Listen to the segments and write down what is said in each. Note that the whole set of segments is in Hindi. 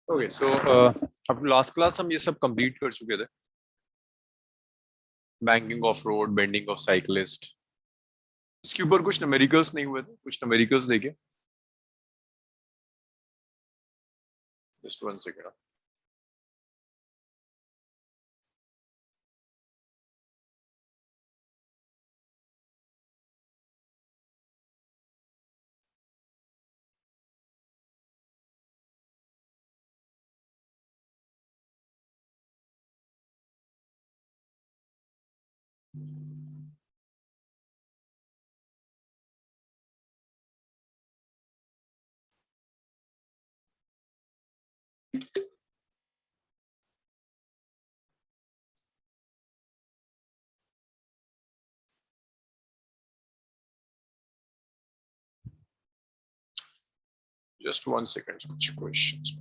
ओके सो अब लास्ट क्लास हम ये सब कंप्लीट कर चुके थे। Banking of road, bending of cyclist. इसके ऊपर कुछ न्यूमेरिकल्स नहीं हुए थे, कुछ न्यूमेरिकल्स देखे। Just one second. Just one second, कुछ क्वेश्चंस।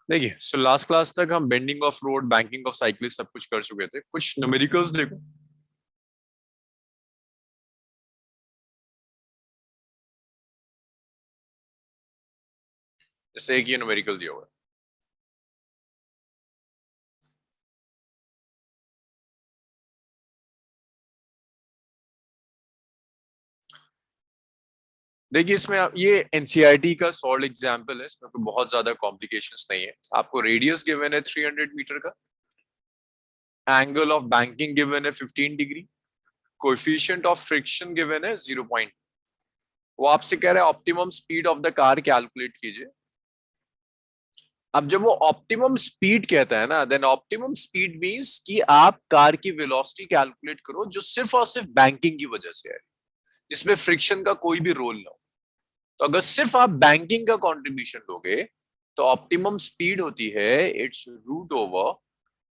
देखिए, सो लास्ट क्लास तक हम bending of road, banking of cyclist सब कुछ कर चुके थे। कुछ न्यूमेरिकल्स देखो। जैसे एक ये न्यूमेरिकल दिया हुआ है। देखिए, इसमें ये एनसीईआरटी का सॉल्व एग्जांपल है। इसमें कोई बहुत ज्यादा कॉम्प्लिकेशंस नहीं है। आपको रेडियस गिवन है 300 मीटर का। एंगल ऑफ बैंकिंग गिवन है 15 degree. Coefficient of friction given है 0. वो आपसे कह रहा है optimum speed of the car calculate कीजिए। अब जब वो ऑप्टिमम स्पीड कहता है ना, देन ऑप्टिमम स्पीड मींस कि आप कार की वेलोसिटी कैलकुलेट करो जो सिर्फ और सिर्फ बैंकिंग की वजह से है, जिसमें फ्रिक्शन का कोई भी रोल ना हो। तो अगर सिर्फ आप बैंकिंग का कंट्रीब्यूशन लोगे तो ऑप्टिमम स्पीड होती है it's root over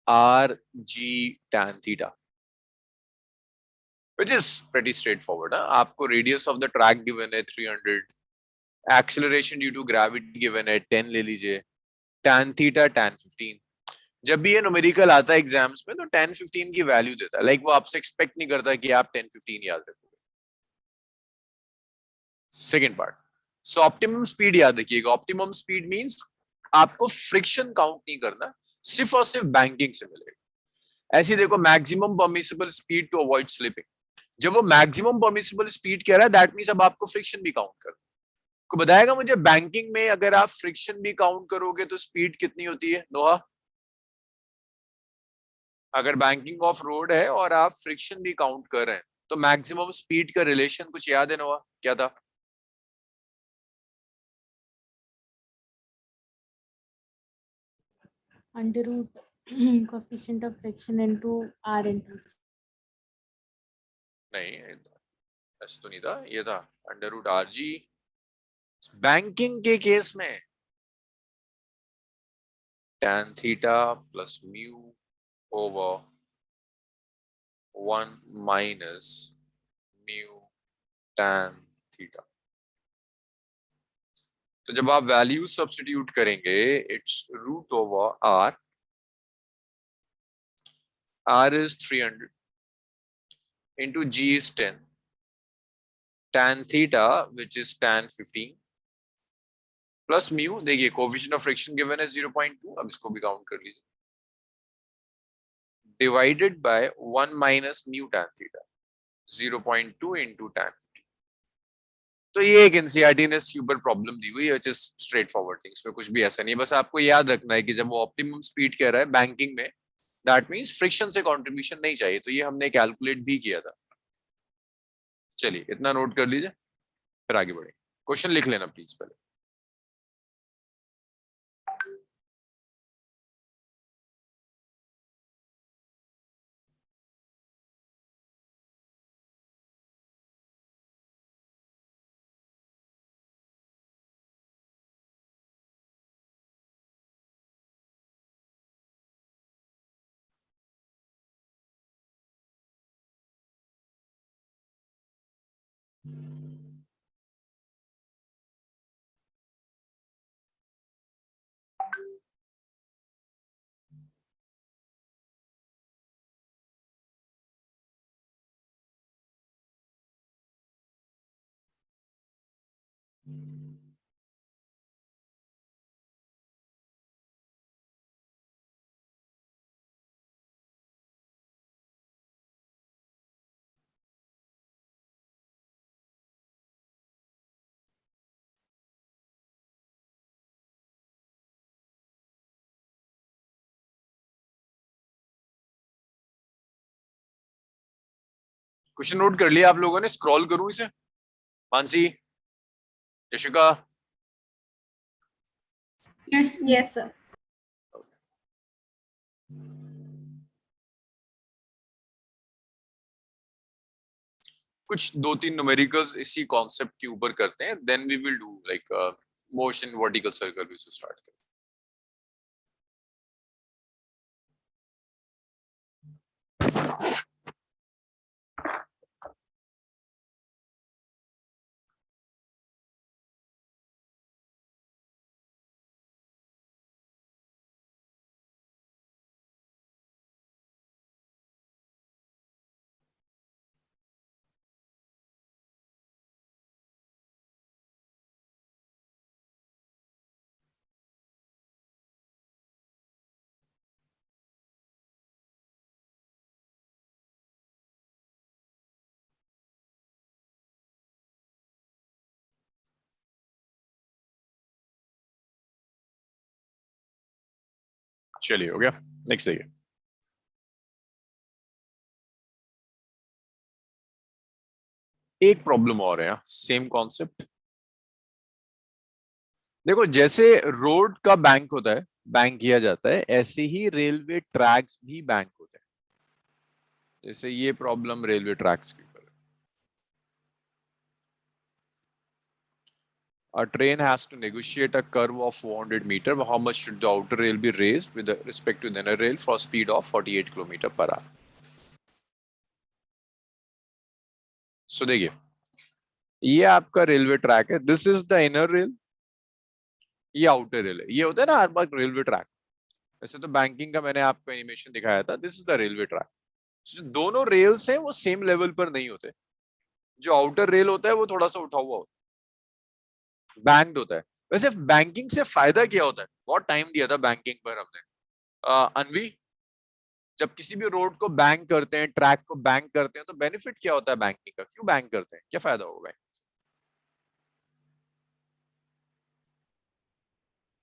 R G tan theta, which is pretty straightforward. आपको radius of the track given है 300, acceleration due to gravity given है 10 ले लीजिए, tan थीटा tan 15। जब भी ये न्यूमेरिकल आता है एग्जाम्स में तो tan 15 की वैल्यू देता है। लाइक वो आपसे एक्सपेक्ट नहीं करता कि आप 10 15 याद रखोगे। सेकेंड पार्ट, सो ऑप्टिमम स्पीड याद रखिएगा। ऑप्टिमम स्पीड मींस आपको फ्रिक्शन काउंट नहीं करना, सिर्फ और सिर्फ बैंकिंग से मिलेगा। ऐसे देखो, maximum permissible speed to avoid slipping. जब वो मैक्सिमम परमिसिबल स्पीड कह रहा है दैट मींस अब आपको फ्रिक्शन भी काउंट करना। को बताएगा मुझे बैंकिंग में अगर आप फ्रिक्शन भी काउंट करोगे तो स्पीड कितनी होती है नोहा? अगर बैंकिंग ऑफ रोड है और आप फ्रिक्शन भी काउंट कर रहे हैं तो मैक्सिमम स्पीड का रिलेशन कुछ याद है नोहा, क्या था? under root coefficient of friction into r into नहीं, ऐसा तो नहीं था। ये था under root R G. Banking के केस में tan theta plus mu over 1 minus mu tan theta. तो जब आप वैल्यू सब्स्टिट्यूट करेंगे it's root over r is 300 into g is 10, tan theta which is tan 15 plus mu, देखिए कोएफिशिएंट ऑफ फ्रिक्शन गिवन है 0.2, अब इसको भी काउंट कर लीजिए, divided by 1 minus mu tan theta 0.2 into tan। तो ये एक एनसीईआरटी ने ऊपर प्रॉब्लम दी हुई है, which is straight forward thing, इसमें कुछ भी ऐसा नहीं है, बस आपको याद रखना है कि जब वो ऑप्टिमम स्पीड कह रहा है बैंकिंग में, दैट मींस फ्रिक्शन से कंट्रीब्यूशन नहीं चाहिए, तो ये हमने कैलकुलेट भी किया था। चलिए इतना नोट कर लीजिए, फिर आगे बढ़े। क्वेश्चन लिख लेना प्लीज पहले। क्वेश्चन नोट कर लिया आप लोगों ने? स्क्रॉल करूं इसे? मानसी, यशिका? Yes, sir. कुछ 2-3 न्यूमेरिकल्स इसी कॉन्सेप्ट के ऊपर करते हैं, then we will do like motion vertical circle भी से स्टार्ट करें। चलिए हो गया, नेक्स्ट देखिए। एक प्रॉब्लम और है, सेम कॉन्सेप्ट। देखो जैसे रोड का बैंक होता है, बैंक किया जाता है, ऐसे ही रेलवे ट्रैक्स भी बैंक होते हैं। जैसे ये प्रॉब्लम रेलवे ट्रैक्स की। A train has to negotiate a curve of 400 meter. How much should the outer rail be raised with respect to the inner rail for a speed of 48 km per hour? So देखिए, ये आपका रेलवे ट्रैक है, this is the inner rail, ये आउटर रेल है। ये होता है ना हर बार रेलवे ट्रैक, वैसे तो बैंकिंग का मैंने आपको एनिमेशन दिखाया था, this is the railway track. जो दोनों रेल्स हैं वो सेम लेवल पर नहीं होते, जो आउटर रेल होता है वो थोड़ा सा उठा हुआ होता है, बैंक्ड होता है। वैसे बैंकिंग से फायदा क्या होता है? बहुत टाइम दिया था बैंकिंग पर हमने। अनवी, जब किसी भी रोड को बैंक करते हैं, ट्रैक को बैंक करते हैं, तो बेनिफिट क्या होता है बैंकिंग का? क्यों बैंक करते हैं, क्या फायदा होगा?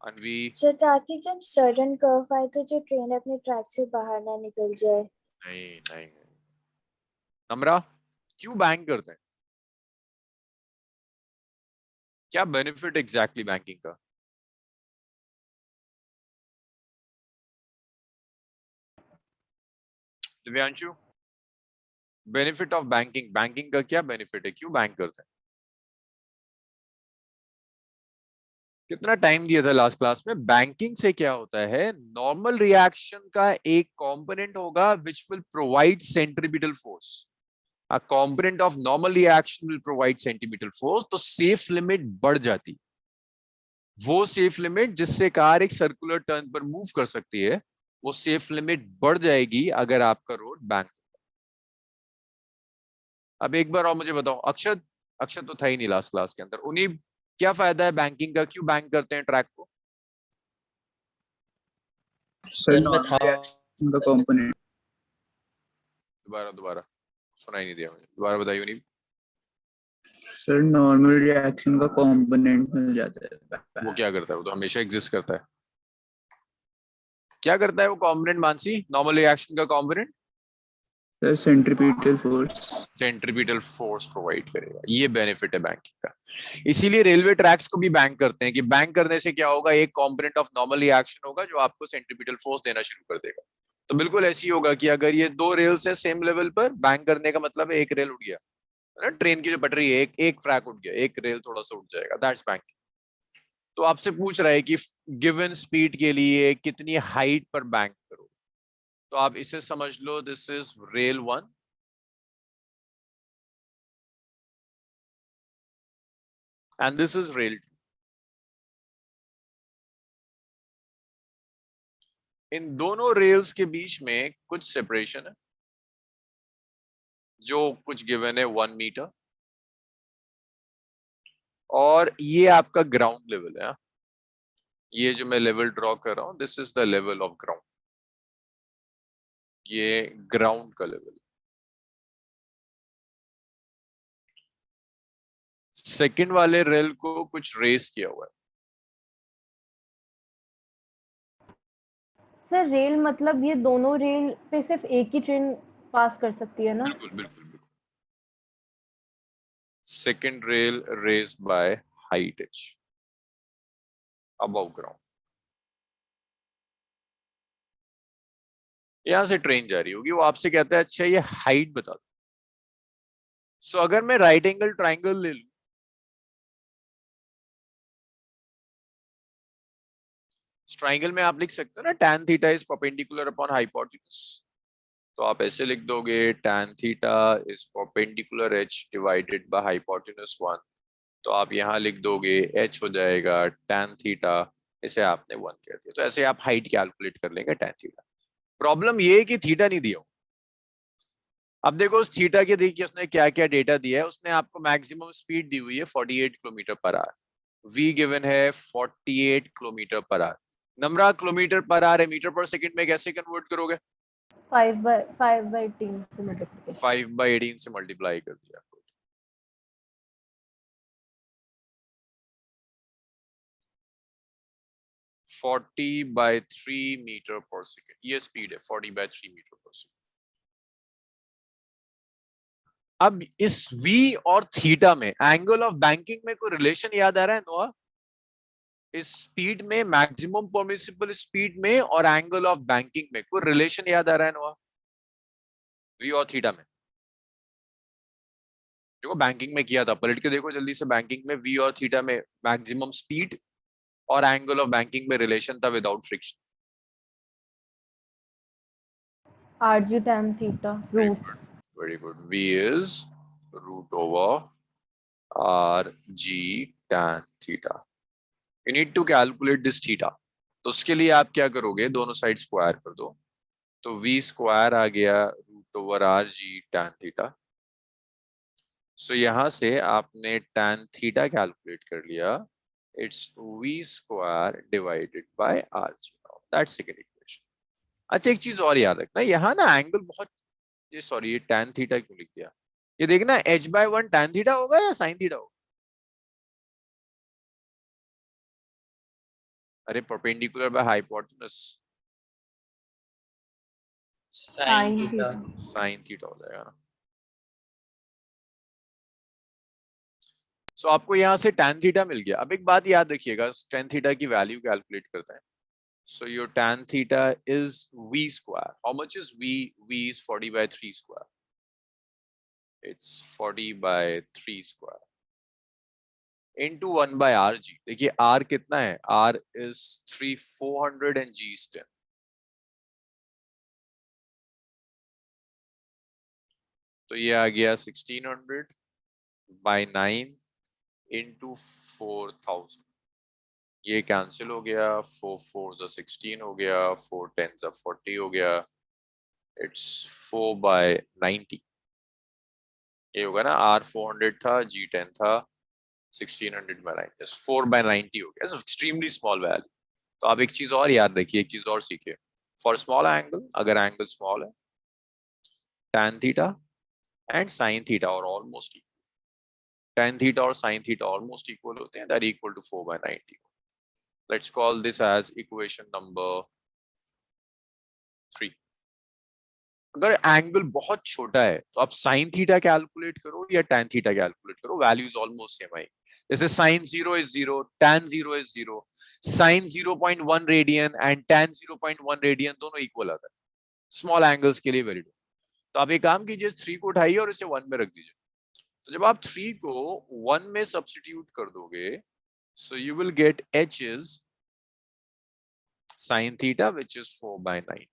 अनवी? सर ताकि जब सडन कर्व आए तो जो ट्रेन अपने ट्रैक से बाहर ना निकल जाए। नहीं नहीं। नम्रा, क्यों बैंक करते हैं? क्या बेनिफिट एग्जैक्टली बैंकिंग का? Divyanshu, benefit of banking, banking का क्या बेनिफिट है, क्यों बैंक करते हैं? कितना टाइम दिया था लास्ट क्लास में? बैंकिंग से क्या होता है, नॉर्मल रिएक्शन का एक कंपोनेंट होगा which will provide centripetal force. A component of normal reaction will provide centripetal force, तो सेफ लिमिट बढ़ जाती। वो सेफ लिमिट जिससे कार एक सर्कुलर टर्न पर मूव कर सकती है, वो सेफ लिमिट बढ़ जाएगी अगर आपका रोड बैंक। अब एक बार और मुझे बताओ अक्षत, अक्षर तो था ही नहीं लास्ट क्लास के अंदर। उन्हीं क्या फायदा है बैंकिंग का, क्यों बैंक करते हैं ट्रैक को? सर नॉर्मल रिएक्शन का कंपोनेंट। दोबारा दोबारा सुनाई नहीं दिया मुझे, दोबारा बताइए उन्हीं। सर नॉर्मल रिएक्शन का कंपोनेंट मिल जाता है। वो क्या करता है? वो तो हमेशा एग्जिस्ट करता है। क्या करता है वो कंपोनेंट मानसी, नॉर्मल रिएक्शन का component? Sir centripetal force. Centripetal force provide करेगा, ये बेनिफिट है बैंकिंग का। इसीलिए रेलवे ट्रैक्स को भी बैंक करते हैं कि बैंक करने से क्या होगा, एक कंपोनेंट ऑफ नॉर्मल रिएक्शन होगा जो आपको सेंट्रीपिटल फोर्स देना शुरू कर देगा। तो बिल्कुल ऐसी होगा कि अगर ये दो रेल्स है सेम लेवल पर, बैंक करने का मतलब है एक रेल उठ गया है ना, ट्रेन की जो पटरी है, एक ट्रैक उठ गया, एक रेल थोड़ा सा उठ जाएगा, दैट्स बैंक। तो आपसे पूछ रहा है कि गिवन स्पीड के लिए कितनी हाइट पर बैंक करो, तो आप इसे समझ लो this is rail 1 and this is rail 2. इन दोनों रेल्स के बीच में कुछ सेपरेशन है जो कुछ गिवन है 1 मीटर, और ये आपका ग्राउंड लेवल है। ये जो मैं लेवल ड्रॉ कर रहा हूं, this is the level of ground, ये ग्राउंड का लेवल। सेकंड वाले रेल को कुछ रेस किया हुआ है। सर रेल मतलब ये दोनों रेल पे सिर्फ एक ही ट्रेन पास कर सकती है ना? बिल्कुल बिल्कुल बिल्कुल। Second rail race by height H above ground. यहां से ट्रेन जा रही होगी, वो आपसे कहता है अच्छा ये हाइट बता दो। सो अगर मैं राइट एंगल ट्राइंगल ले लूं, ट्राइंगल में आप लिख सकते हो ना tan theta is perpendicular upon hypotenuse. तो आप ऐसे लिख दोगे tan theta is perpendicular h divided by hypotenuse 1। तो आप यहाँ लिख दोगे h हो जाएगा tan थीटा, इसे आपने 1 कह दिया, तो ऐसे आप हाइट कैलकुलेट कर लेंगे tan थीटा। प्रॉब्लम ये है कि थीटा नहीं दिया। अब देखो उस थीटा के देखिए उसने क्या क्या डेटा दिया है। उसने आपको मैक्सिमम स्पीड दी हुई है 48 kilometre per hour, v given है 48 kilometre per hour. Number of kilometre per hour है, मीटर पर सेकंड में कैसे कन्वर्ट करोगे? 5/18 से मल्टीप्लिकेशन। 5/18 से मल्टीप्लाई कर दिया। 40/3 मीटर पर सेकंड, ये स्पीड है 40/3 मीटर पर सेकंड। अब इस v और थीटा में एंगल ऑफ बैंकिंग में कोई रिलेशन याद आ रहा है नोआ? इस स्पीड में, मैक्सिमम परमिसिबल स्पीड में और एंगल ऑफ बैंकिंग में कोई रिलेशन याद आ रहा है नोआ? v और थीटा में देखो, बैंकिंग में किया था, पलट के देखो जल्दी से। बैंकिंग में v और थीटा में मैक्सिमम स्पीड और एंगल ऑफ बैंकिंग में रिलेशन था without friction. Rg tan theta root. Very good. V is root over Rg tan theta. You need to calculate this theta. तो उसके लिए आप क्या करोगे, दोनों साइड स्क्वायर कर दो। तो v स्क्वायर आ गया root over Rg tan theta. So यहां से आपने tan थीटा कैलकुलेट कर लिया, it's v square divided by Rg। That's second equation. अच्छा एक चीज और याद रखना, यहाँ ना एंगल बहुत, ये सॉरी ये tan थीटा क्यों लिख दिया? ये देखना h/1 tan थीटा होगा या sin थीटा होगा? अरे perpendicular by hypotenuse, Sin theta. sin theta हो जाएगा ना। सो आपको यहाँ से tan थीटा मिल गया। अब एक बात याद रखिएगा, tan थीटा की वैल्यू कैलकुलेट करते हैं। So your tan theta is v square. How much is v? v is 40/3 square. It's 40/3 square into 1/rg। देखिए r कितना है, r is 400 and g is 10। तो ये आ गया 1600/9 into 4000। ये कैंसिल हो गया, 4 4 16 हो गया, 4 10 40 हो गया। इट्स 4/90। ये होगा ना R 400 था, G 10 था, 1600 minus 4/90 हो गया, एक्सट्रीमली स्मॉल वैल्यू। तो आप एक चीज और याद रखिए, एक चीज और सीखिए, फॉर स्मॉल एंगल, अगर एंगल स्मॉल है, tan theta and sin theta और ऑलमोस्ट tan theta और sin theta almost equal होते हैं, that equal to 4/90. Let's call this as equation number 3. अगर एंगल बहुत छोटा है तो आप sin थीटा कैलकुलेट करो या tan थीटा कैलकुलेट करो, वैल्यूज ऑलमोस्ट सेम आएगी। जैसे sin 0 is 0, tan 0 is 0, sin 0.1 radian and tan 0.1 radian दोनों इक्वल आता है स्मॉल एंगल्स के लिए वैलिड। तो आप एक काम कीजिए, 3 को उठाइए और इसे 1 में रख दीजिए। तो जब आप 3 को 1 में सब्स्टिट्यूट कर दोगे, so you will get h is sin theta which is 4/90.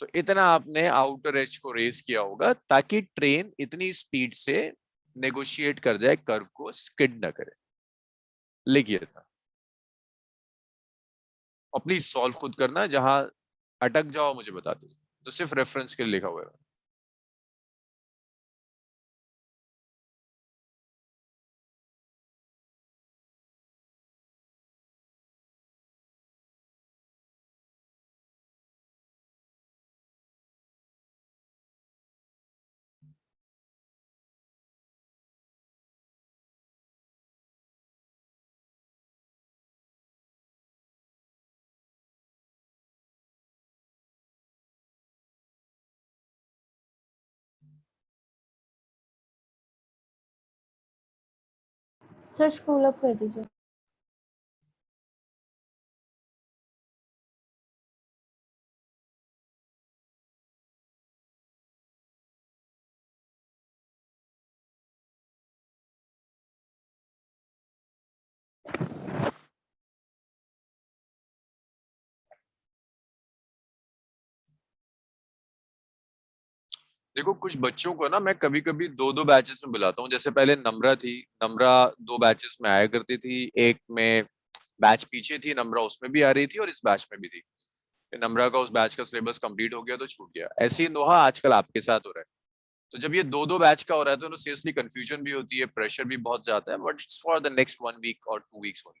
तो इतना आपने आउटर एज को रेस किया होगा ताकि ट्रेन इतनी स्पीड से नेगोशिएट कर जाए, कर्व को स्किड ना करे। लिखिए था, और प्लीज सॉल्व खुद करना, जहां अटक जाओ मुझे बता दो, तो सिर्फ रेफरेंस के लिए लिखा हुआ है। सर स्क्रॉल अप कर दीजिए। देखो कुछ बच्चों को ना मैं कभी कभी दो दो बैचेस में बुलाता हूँ। जैसे पहले नम्रा थी, नम्रा दो बैचेस में आया करती थी, एक में बैच पीछे थी, नम्रा उसमें भी आ रही थी और इस बैच में भी थी। नम्रा का उस बैच का सिलेबस कंप्लीट हो गया तो छूट गया। ऐसे ही नोहा आजकल आपके साथ हो रहा है। तो जब ये दो दो बैच का हो रहा है तो सीरियसली कंफ्यूजन भी होती है, प्रेशर भी बहुत ज्यादा है, but it's for the next 1 week और 2 वीक्स ओनली।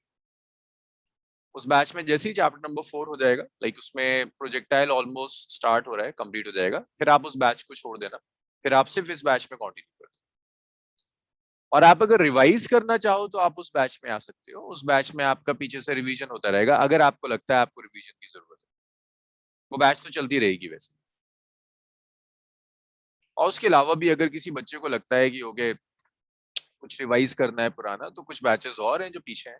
उस बैच में जैसे ही चैप्टर नंबर 4 हो जाएगा, लाइक उसमें प्रोजेक्टाइल ऑलमोस्ट स्टार्ट हो रहा है, कंप्लीट हो जाएगा, फिर आप उस बैच को छोड़ देना, फिर आप सिर्फ इस बैच में कंटिन्यू कर। और आप अगर रिवाइज करना चाहो तो आप उस बैच में आ सकते हो। उस बैच में आपका पीछे से रिवीजन होता रहेगा, अगर आपको लगता है आपको रिवीजन की जरूरत है। वो बैच तो चलती रहेगी वैसे। और उसके अलावा भी अगर किसी बच्चे को लगता है कि ओके कुछ रिवाइज करना है पुराना, तो कुछ बैचेस और हैं जो पीछे हैं।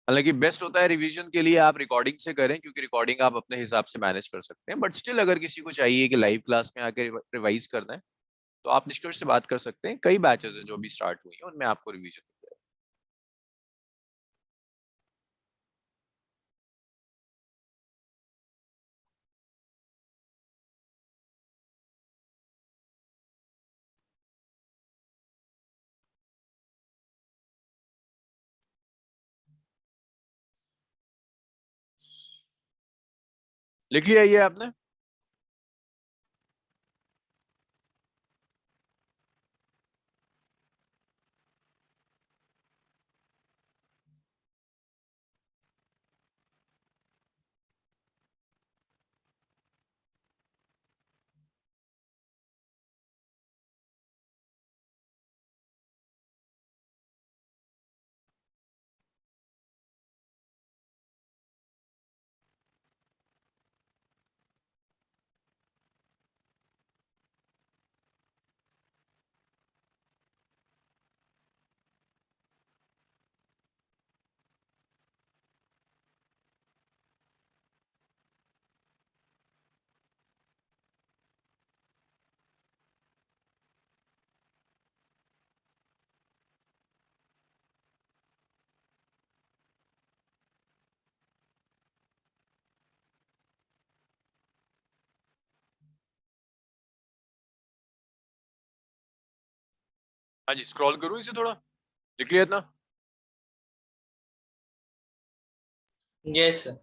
हालांकि बेस्ट होता है रिवीजन के लिए आप रिकॉर्डिंग से करें, क्योंकि रिकॉर्डिंग आप अपने हिसाब से मैनेज कर सकते हैं। बट स्टिल अगर किसी को चाहिए कि लाइव क्लास में आकर रिवाइज करना है, तो आप निष्कर्ष से बात कर सकते हैं। कई बैचेस हैं जो अभी स्टार्ट हुई हैं, उनमें आपको रिवीजन मिल जाएगा। लिख लिया ये आपने? हाँ जी, स्क्रॉल करूँ इसे थोड़ा? लिख लिया इतना? Yes sir.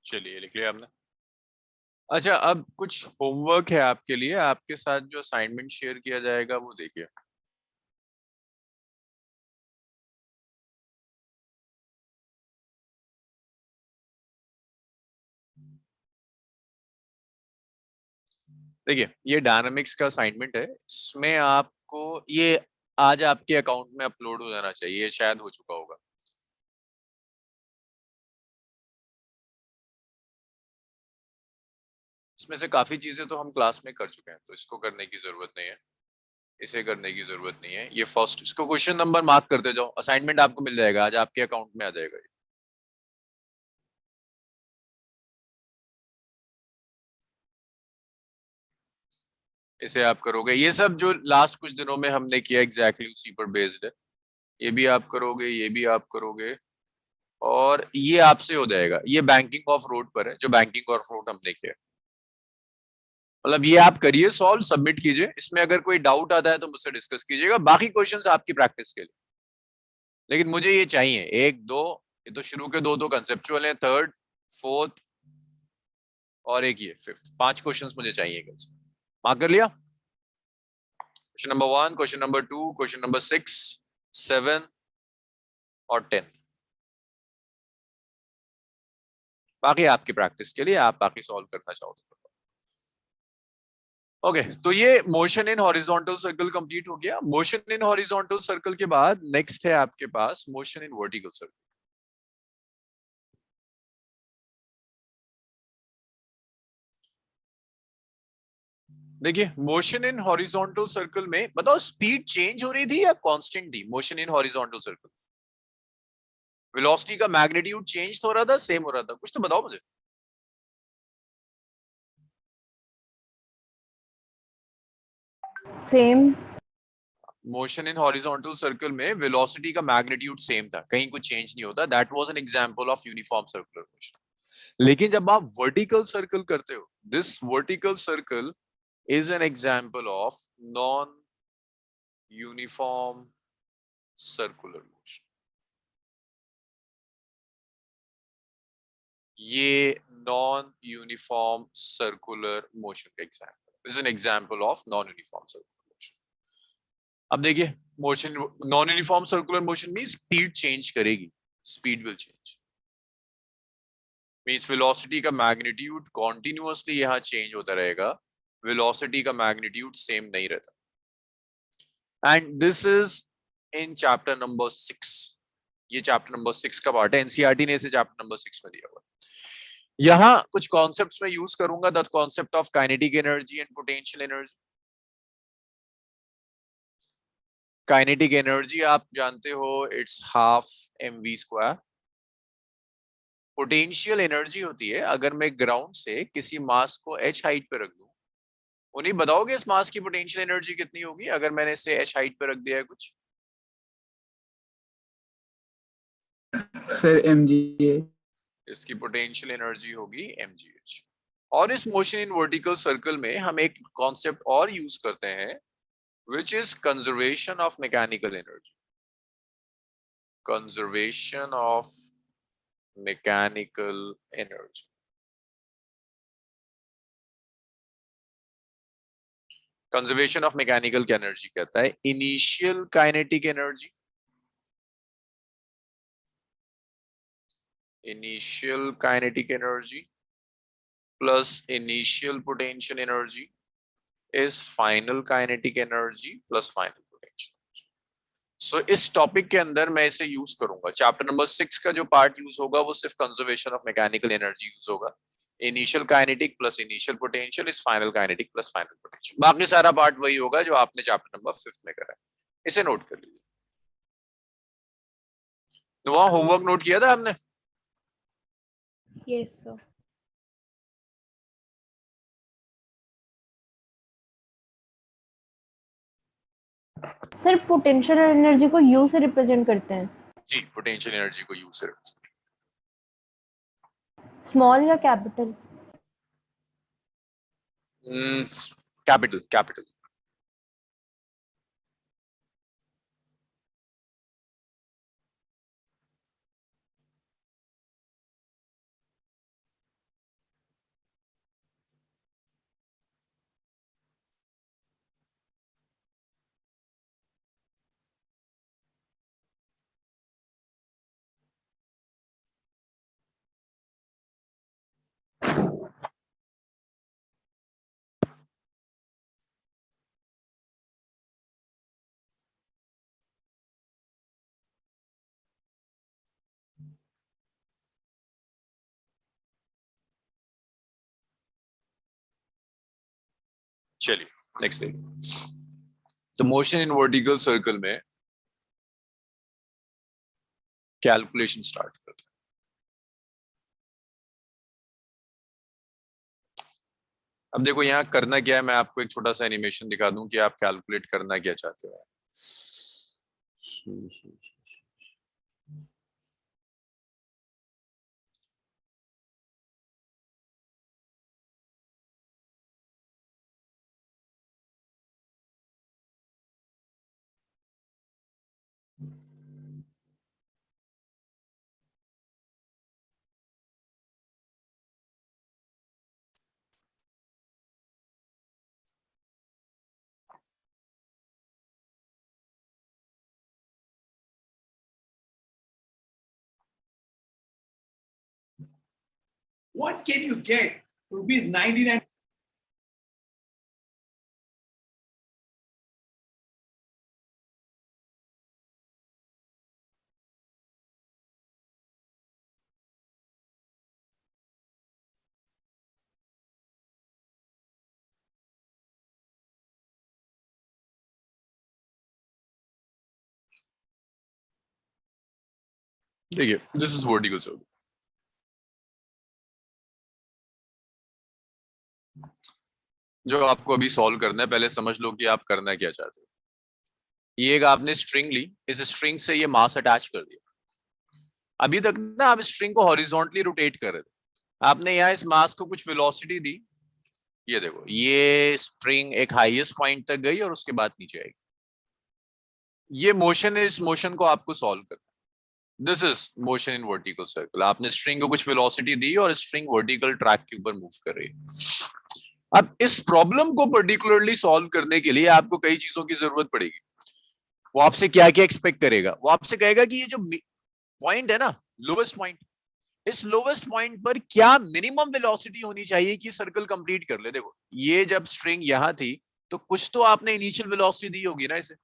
चलिए लिख लिया आपने। अच्छा, अब कुछ होमवर्क है आपके लिए, आपके साथ जो असाइनमेंट शेयर किया जाएगा वो देखिए। देखिए, ये डायनामिक्स का असाइनमेंट है, इसमें आपको ये आज आपके अकाउंट में अपलोड हो जाना चाहिए, शायद हो चुका होगा। इसमें से काफी चीजें तो हम क्लास में कर चुके हैं, तो इसको करने की जरूरत नहीं है, इसे करने की जरूरत नहीं है। ये फर्स्ट, इसको क्वेश्चन नंबर मार्क करते जाओ, असाइनमेंट आपको मिल जाएगा आज, आपके अकाउंट में आ जाएगा ये। इसे आप करोगे, ये सब जो लास्ट कुछ दिनों में हमने किया एग्जैक्टली उसी पर बेस्ड है। ये भी आप करोगे, ये भी आप करोगे, और ये आपसे हो जाएगा। ये बैंकिंग ऑफ रोड पर है, जो बैंकिंग ऑफ रोड हमने किया। मतलब ये आप करिए, सॉल्व सबमिट कीजिए, इसमें अगर कोई डाउट आता है तो मुझसे डिस्कस कीजिएगा, बाकी क्वेश्चंस आपकी प्रैक्टिस के लिए। लेकिन मुझे ये चाहिए एक दो, ये तो शुरू के दो कंसेप्चुअल हैं, थर्ड फोर्थ और एक ये फिफ्थ, 5 क्वेश्चंस मुझे चाहिए। मार्क कर लिया? Question number 1, question number 2, question number 6, 7 और 10। बाकी आपकी प्रैक्टिस के लिए, आप बाकी सॉल्व करना चाहो तो। ओके, तो ये motion in horizontal circle complete हो गया। मोशन इन हॉरिजॉन्टल सर्कल के बाद नेक्स्ट है आपके पास मोशन इन वर्टिकल सर्कल। देखिए, मोशन इन हॉरिजॉन्टल सर्कल में बताओ स्पीड चेंज हो रही थी या कांस्टेंट थी? Motion in horizontal circle velocity का मैग्नीट्यूड चेंज हो रहा था, सेम हो रहा था? कुछ तो बताओ मुझे। Same. Motion in horizontal circle में वेलोसिटी का मैग्नीट्यूड सेम था, कहीं कुछ चेंज नहीं होता। That was an example of uniform circular motion. लेकिन जब आप वर्टिकल सर्कल करते हो, this vertical circle is an example of non uniform circular motion. ये नॉन यूनिफॉर्म सर्कुलर मोशन का example is an example of non uniform circular motion. अब देखिए, motion non uniform circular motion में स्पीड चेंज करेगी, speed will change, means velocity का मैग्नीट्यूड कॉन्टिन्यूअसली यहां चेंज होता रहेगा, वेलोसिटी का मैग्नीट्यूड सेम नहीं रहता। And this is in chapter number 6। ये चैप्टर नंबर 6 का पार्ट है, एनसीईआरटी ने इसे चैप्टर नंबर 6 में दिया हुआ है। यहां कुछ कॉन्सेप्ट्स में यूज करूंगा, the concept of kinetic energy and potential energy. Kinetic energy आप जानते हो, it's half mv²। Potential energy होती है, अगर मैं ग्राउंड से किसी मास को h हाइट पे रख दूं, उन्हें बताओगे इस मास की पोटेंशियल एनर्जी कितनी होगी अगर मैंने इसे h हाइट पे रख दिया है कुछ? Sir mgh। इसकी पोटेंशियल एनर्जी होगी mgh। और इस मोशन इन वर्टिकल सर्कल में हम एक कॉन्सेप्ट और यूज करते हैं, which is conservation of mechanical energy. Conservation of mechanical energy. Conservation of mechanical energy कहता है initial kinetic energy, initial kinetic energy plus initial potential energy is final kinetic energy plus final potential. सो इस टॉपिक के अंदर मैं इसे यूज करूंगा। चैप्टर नंबर 6 का जो पार्ट यूज होगा वो सिर्फ conservation of mechanical energy use होगा। Initial kinetic plus initial potential is final kinetic plus final potential. बाकी सारा पार्ट वही होगा जो आपने चैप्टर नंबर 5 में करा है, इसे नोट कर लीजिए। तो वहां होमवर्क नोट किया था आपने? Yes, sir. Sir potential energy को यू से रिप्रेजेंट करते हैं? जी, पोटेंशियल एनर्जी को यूज से स्मॉल या कैपिटल? Capital, capital. चलिए नेक्स्ट देखिए, तो मोशन इन वर्टिकल सर्कल में कैलकुलेशन स्टार्ट करते हैं। अब देखो यहाँ करना क्या है, मैं आपको एक छोटा सा एनिमेशन दिखा दूं कि आप कैलकुलेट करना क्या चाहते हो। What can you get? Rupees 99. देखिए दिस इज वर्टिकल सर्कल। जो आपको अभी सॉल्व करना है, पहले समझ लो कि आप करना क्या चाहते हो। ये एक आपने स्ट्रिंग ली, इस स्ट्रिंग से ये मास अटैच कर दिया। अभी तक ना आप स्ट्रिंग को हॉरिजॉन्टली रोटेट कर रहे थे, आपने यहाँ इस मास को कुछ वेलोसिटी दी। ये देखो ये स्ट्रिंग एक हाईएस्ट पॉइंट तक गई और उसके बाद नीचे आएगी। ये मोशन है, इस मोशन को आपको सॉल्व करना है। This is motion in vertical circle. आपने स्ट्रिंग को कुछ वेलोसिटी दी और स्ट्रिंग वर्टिकल ट्रैक के ऊपर मूव कर रही है। अब इस प्रॉब्लम को पर्टिकुलरली सॉल्व करने के लिए आपको कई चीजों की जरूरत पड़ेगी। वो आपसे क्या क्या एक्सपेक्ट करेगा, वो आपसे कहेगा कि ये जो पॉइंट है ना, लोवेस्ट पॉइंट, इस लोवेस्ट पॉइंट पर क्या मिनिमम वेलोसिटी होनी चाहिए कि सर्कल कंप्लीट कर ले। देखो ये जब स्ट्रिंग यहां थी तो कुछ तो आपने इनिशियल वेलोसिटी दी होगी ना इसे।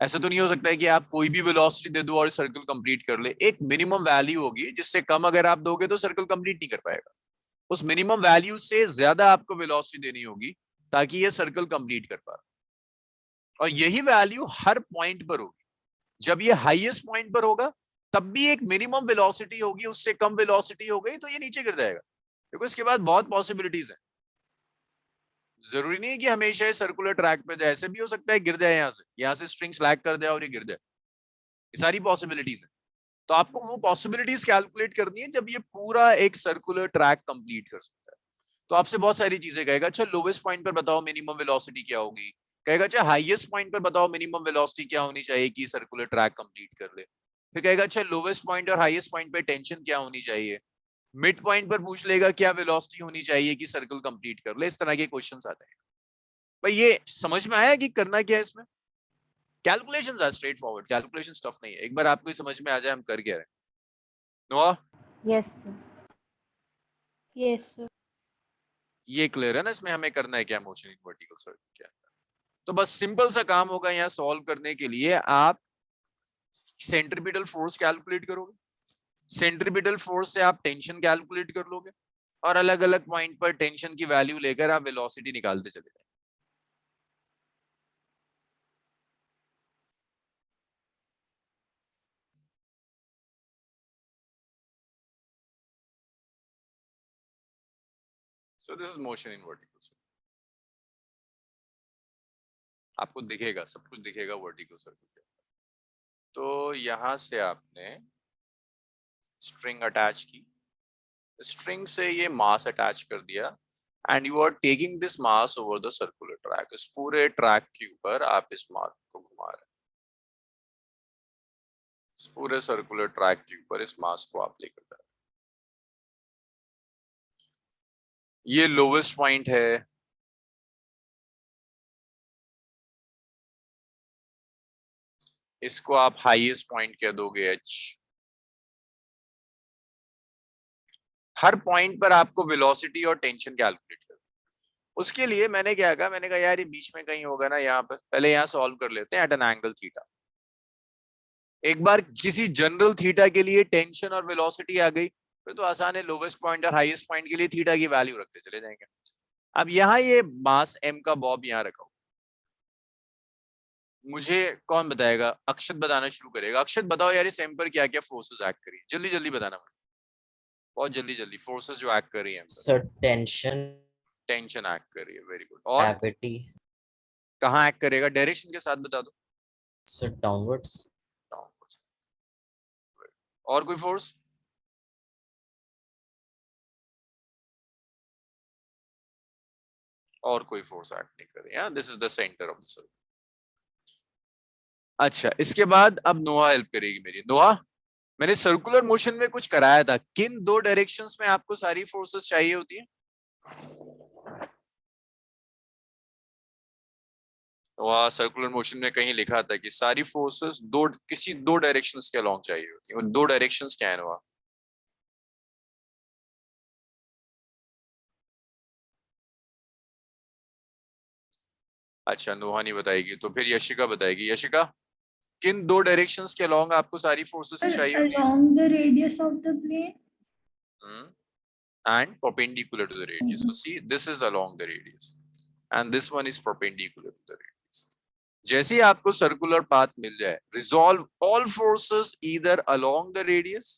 ऐसा तो नहीं हो सकता है कि आप कोई भी वेलोसिटी दे दो और सर्कल कंप्लीट कर ले। एक मिनिमम वैल्यू होगी, जिससे कम अगर आप दोगे तो सर्कल कंप्लीट नहीं कर पाएगा। उस मिनिमम वैल्यू से ज्यादा आपको वेलोसिटी देनी होगी ताकि ये सर्कल कंप्लीट कर पाए। और यही वैल्यू हर पॉइंट पर होगी। जब ये हाईएस्ट पॉइंट पर होगा तब भी एक मिनिमम वेलोसिटी होगी, उससे कम वेलोसिटी हो गई तो ये नीचे गिर जाएगा। देखो इसके बाद बहुत पॉसिबिलिटीज हैं। जरूरी नहीं कि हमेशा सर्कुलर ट्रैक पे जाए, ऐसे भी हो सकता है गिर जाए, यहाँ से स्ट्रिंग स्लैग कर दे और ये गिर जाए। ये सारी पॉसिबिलिटीज है। तो आपको वो पॉसिबिलिटीज कैलकुलेट करनी है जब ये पूरा एक सर्कुलर ट्रैक कंप्लीट कर सकता है। तो आपसे बहुत सारी चीजें कहेगा। अच्छा लोवेस्ट पॉइंट पर बताओ मिनिमम वेलोसिटी क्या होगी, कहेगा अच्छा हाईएस्ट पॉइंट पर बताओ मिनिमम वेलोसिटी क्या होनी चाहिए कि सर्कुलर ट्रैक कंप्लीट कर ले। फिर कहेगा अच्छा लोवेस्ट पॉइंट और हाईएस्ट पॉइंट पे टेंशन क्या होनी चाहिए। मिड पॉइंट पर पूछ लेगा क्या वेलोसिटी होनी चाहिए कि सर्कल कंप्लीट कर ले। इस तरह के क्वेश्चंस आते हैं। भाई ये समझ में आया कि करना क्या है इसमें। Calculations are straightforward, calculation tough नहीं है। एक बार आपको समझ में आ जाए हम कर क्या रहे हैं। नोआ यस सर। Yes, sir. ये क्लियर है ना, इसमें हमें करना है क्या मोशन इन वर्टिकल सर्कल क्या। तो बस सिंपल सा काम होगा यहाँ सॉल्व करने के लिए, आप सेंट्रीपिटल फोर्स कैलकुलेट करोगे, सेंट्रीपिटल फोर्स से आप टेंशन कैलकुलेट कर लोगे और अलग अलग पॉइंट पर टेंशन की वैल्यू लेकर आप वेलोसिटी निकालते चले जाए। So this is motion in vertical circle. आपको दिखेगा, सब कुछ दिखेगा वर्टिकल सर्कल के। तो यहां से आपने स्ट्रिंग अटैच की, स्ट्रिंग से ये मास अटैच कर दिया and you are taking this mass over the circular track. इस पूरे ट्रैक के ऊपर आप इस मास को घुमा रहे हैं, इस पूरे सर्कुलर ट्रैक के ऊपर इस मास को आप लेकर जा रहे हैं। ये लोवेस्ट पॉइंट है, इसको आप हाईएस्ट पॉइंट कह दोगे एच। हर पॉइंट पर आपको वेलोसिटी और टेंशन कैलकुलेट करना। उसके लिए मैंने क्या कहा, मैंने कहा यार ये बीच में कहीं होगा ना, यहाँ पर पहले यहाँ सॉल्व कर लेते हैं एट एन एंगल थीटा। एक बार किसी जनरल थीटा के लिए टेंशन और वेलोसिटी आ गई फिर तो आसान है, लोवेस्ट पॉइंट और हाईएस्ट पॉइंट के लिए थीटा की वैल्यू रखते चले जाएंगे। अब यहाँ ये मास m का बॉब यहाँ रखा हो, मुझे कौन बताएगा? अक्षत बताना शुरू करेगा। अक्षत बताओ यार इस m पर क्या क्या फोर्सेस एक्ट करी, जल्दी जल्दी बताना मुझे, बहुत जल्दी जल्दी। फोर्सेस जो एक्ट कर रही है, सर टेंशन, टेंशन एक्ट कर रही है, वेरी गुड। और ग्रेविटी, कहाँ एक्ट करेगा? डायरेक्शन के साथ बता दो। Sir downwards, Downwards. और कोई फोर्स? और कोई फोर्स एक्ट नहीं कर रही है। This is the centre of the circle. अच्छा, इसके बाद अब नोहा हेल्प करेगी मेरी। नोहा, मैंने सर्कुलर मोशन में कुछ कराया था, किन दो डायरेक्शंस में आपको सारी फोर्सेस चाहिए होती है? वहाँ सर्कुलर मोशन में कहीं लिखा था कि सारी फोर्सेस किसी दो डायरेक्शंस के अलोंग चाहिए होती है। उन दो डायरेक्शंस क्या है नोहा? अच्छा, नोहा नहीं बताएगी तो फिर यशिका बताएगी। यशिका, किन दो डायरेक्शंस के अलोंग आपको सारी फोर्सेस चाहिए होती है? Along the radius of the plane. And perpendicular to the radius. So see, this is along the radius and this one is perpendicular to the radius. जैसे ही आपको सर्कुलर पाथ मिल जाए, resolve all forces either along the radius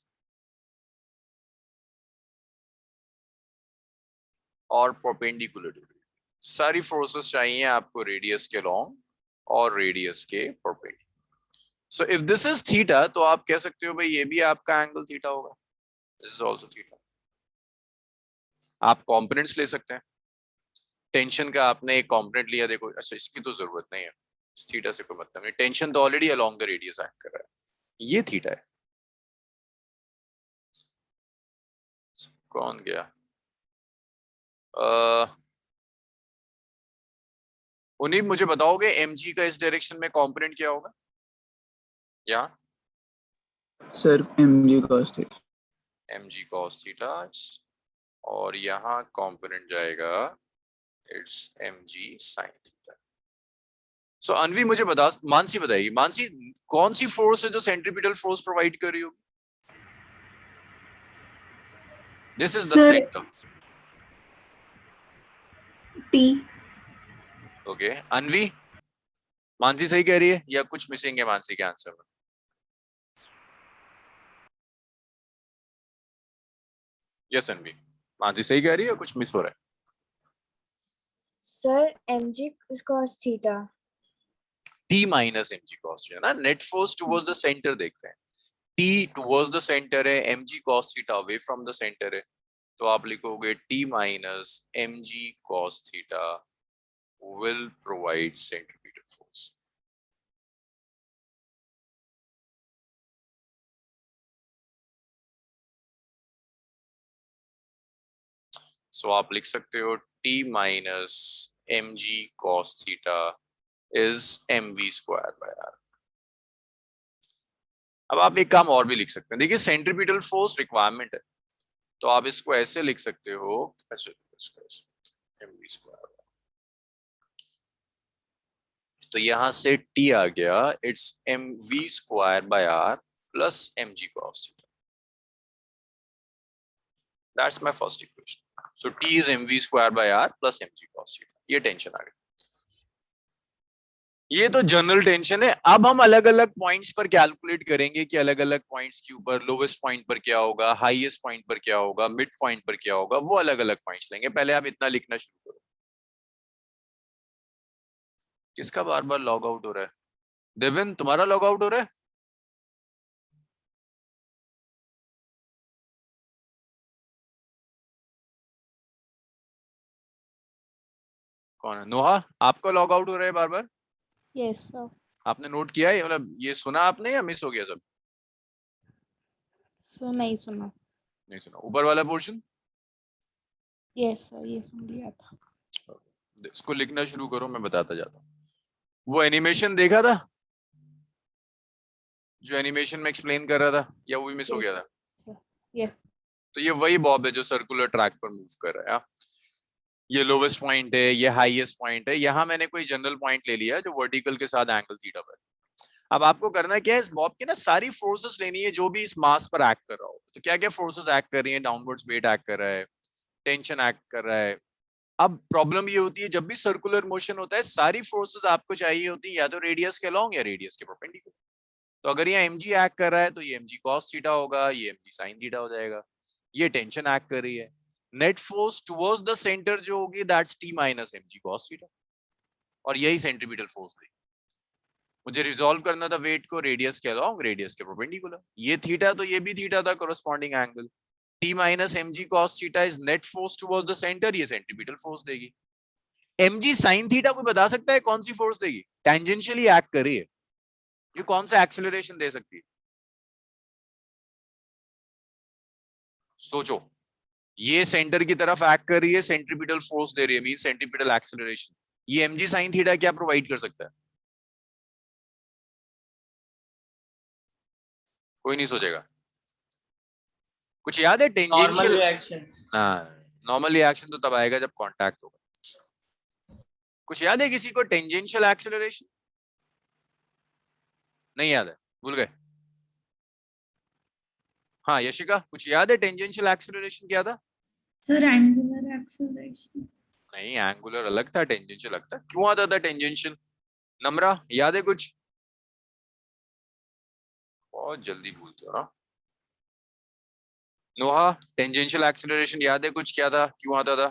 और परपेंडिकुलर टू रेडियस। सारी फोर्सेस चाहिए आपको रेडियस के अलोंग और रेडियस के perpendicular. So if this is theta, तो आप कह सकते हो भाई ये भी आपका एंगल थीटा होगा। This is also theta. आप कंपोनेंट्स ले सकते हैं। टेंशन का आपने एक कंपोनेंट लिया, देखो, अच्छा इसकी तो जरूरत नहीं है, थीटा से कोई मतलब नहीं। टेंशन तो already along the radius act कर रहा है, ये थीटा है। कौन गया? उन्हीं मुझे बताओगे mg का इस डायरेक्शन में कंपोनेंट क्या होगा? यहाँ sir mg cos theta, mg cos theta, और यहाँ कंपोनेंट जाएगा इट्स mg sin थीटा। सो अनवी मुझे बता, मानसी बताएगी। मानसी, कौन सी फोर्स है जो सेंट्रीपिटल फोर्स प्रोवाइड कर रही होगी? This is the Sir. Centre. T. Okay, Anvi, Mansi सही कह रही है या कुछ मिसिंग है मानसी के आंसर में? यस अनवी, मानसी सही कह रही है या कुछ मिस हो रहा है? Sir mg cos theta. T minus mg cos theta ना। Net force towards the centre देखते हैं। T टुवर्ड्स द सेंटर है, mg cos theta away from the centre है, तो आप लिखोगे T minus mg cos theta will provide centripetal force. So आप लिख सकते हो T minus mg cos theta is mv square by r. अब आप एक काम और भी लिख सकते हैं, देखिए सेंट्रीपिटल फोर्स रिक्वायरमेंट है, तो आप इसको ऐसे लिख सकते हो, ऐसे mv स्क्वायर। तो यहां से T आ गया, it's mv square by r plus mg cos theta. That's my first equation. So T is mv square by r plus mg cos theta. ये टेंशन आ गई। ये तो जनरल टेंशन है। अब हम अलग अलग पॉइंट्स पर कैलकुलेट करेंगे कि अलग अलग पॉइंट्स के ऊपर लोवेस्ट पॉइंट पर क्या होगा, हाईएस्ट पॉइंट पर क्या होगा, मिड पॉइंट पर क्या होगा, वो अलग अलग पॉइंट्स लेंगे। पहले आप इतना लिखना शुरू करो। किसका बार बार लॉग आउट हो रहा है? देविन, तुम्हारा लॉग आउट हो रहा है? कौन है? नोहा, आपका लॉग आउट हो रहा है बार बार? Yes, sir. आपने नोट किया है, मतलब ये सुना आपने या मिस हो गया सब? So नहीं सुना। नहीं सुना। ऊपर वाला पोर्शन? Yes, sir. ये सुन लिया था। इसको लिखना शुरू करो, मैं बताता जाता हूँ। वो एनिमेशन देखा था जो एनिमेशन में एक्सप्लेन कर रहा था, या वो भी मिस हो गया था? Yes. तो ये वही बॉब है जो सर्कुलर ट्रैक पर मूव कर रहा है। ये लोवेस्ट पॉइंट है, ये हाईएस्ट पॉइंट है। यहाँ मैंने कोई जनरल पॉइंट ले लिया जो वर्टिकल के साथ एंगल थीटा पर। अब आपको करना क्या है, इस बॉब की ना सारी फोर्सेस लेनी है जो भी इस मास पर एक्ट कर रहा हो। तो क्या क्या फोर्सेस एक्ट कर रही है? डाउनवर्ड्स वेट एक्ट कर रहा है, टेंशन एक्ट कर रहा है, अब प्रॉब्लम ये होती है जब भी सर्कुलर मोशन होता है सारी फोर्सेस आपको चाहिए होती है या तो रेडियस के अलोंग या रेडियस के परपेंडिकुलर। तो अगर ये mg एक्ट कर रहा है तो ये mg cos थीटा होगा, ये mg sin थीटा हो जाएगा। ये टेंशन एक्ट कर रही है, net force towards the centre जो होगी that's t minus mg cos theta, और यही सेंट्रीपिटल फोर्स थी। मुझे रिजॉल्व करना था वेट को रेडियस के अलोंग रेडियस के परपेंडिकुलर। ये थीटा तो ये भी थीटा था, corresponding angle t minus mg cos theta is net force towards the centre, ये सेंट्रीपिटल फोर्स देगी। mg sin थीटा कोई बता सकता है कौन सी फोर्स देगी? टेंजेंशियली एक्ट कर रही है, ये कौन सा एक्सेलरेशन दे सकती है? सोचो, ये सेंटर की तरफ एक्ट कर रही है, सेंट्रीपिटल फोर्स दे रही है, मीन सेंट्रीपिटल एक्सेलरेशन। ये mg sin थीटा क्या प्रोवाइड कर सकता है? कोई नहीं सोचेगा। कुछ याद है नॉर्मल टेंजेंशियल? रिएक्शन। हाँ, नॉर्मल रिएक्शन तो तब आएगा जब कांटेक्ट होगा। कुछ याद है किसी को टेंजेंशियल एक्सेलरेशन? नहीं याद है, भूल गए? हाँ यशिका, कुछ याद है टेंजेंशियल एक्सेलरेशन क्या था? Sir, angular acceleration. नहीं, एंगुलर अलग था, टेंजेंशियल अलग था। क्यों आता था टेंजेंशियल? नम्रा याद है कुछ? बहुत जल्दी भूलते हो ना। नोहा, टेंजेंशियल एक्सेलरेशन याद है कुछ, क्या था, क्यों आता था?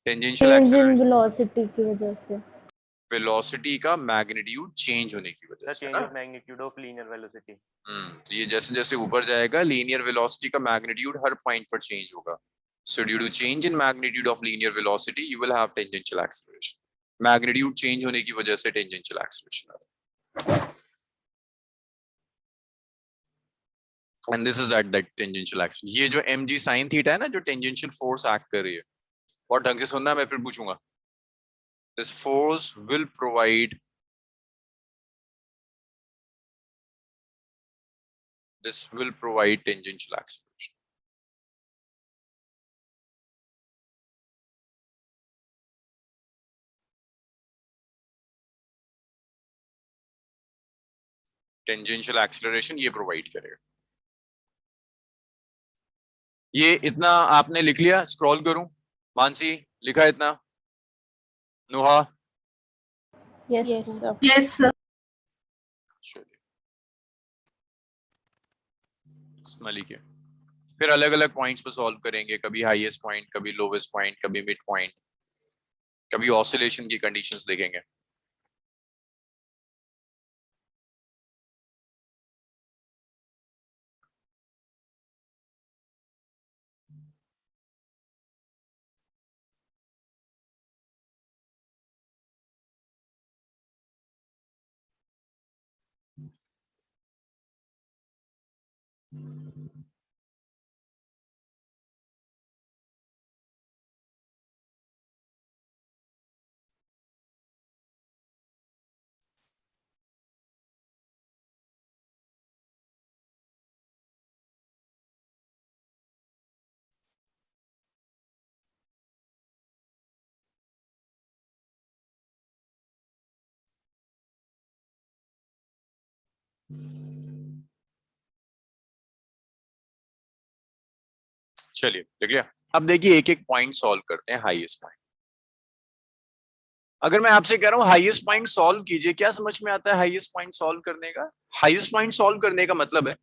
Tangential change in acceleration velocity की वजह से। वेलोसिटी का मैग्नीट्यूड चेंज होने की वजह से ना। Magnitude of linear velocity. तो ये जैसे जैसे ऊपर जाएगा लीनियर वेलोसिटी का मैग्नीट्यूड हर पॉइंट पर चेंज होगा। So due to change in magnitude of linear velocity you will have tangential acceleration. Magnitude change होने की वजह से टेंजेंशियल एक्सेलरेशन आता है। And this is that tangential acceleration. ये जो mg sin थीटा है ना, जो टेंजेंशियल फोर्स एक्ट कर रही है, और ढंग से सुनना, मैं फिर पूछूंगा। This force will provide tangential acceleration. Tangential acceleration ये प्रोवाइड करेगा। ये इतना आपने लिख लिया? स्क्रॉल करूं? मानसी लिखा इतना? Nuha? Yes sir. Yes, sir. चलिए इतना लिखिए। फिर अलग अलग पॉइंट्स पर सॉल्व करेंगे, कभी हाईएस्ट पॉइंट, कभी लोवेस्ट पॉइंट, कभी मिड पॉइंट, कभी ऑसिलेशन की कंडीशंस देखेंगे। चलिए देख लिया। अब देखिए एक एक पॉइंट सॉल्व करते हैं। हाईएस्ट पॉइंट, अगर मैं आपसे कह रहा हूं हाईएस्ट पॉइंट सॉल्व कीजिए, क्या समझ में आता है हाईएस्ट पॉइंट सॉल्व करने का? हाईएस्ट पॉइंट सॉल्व करने का मतलब है,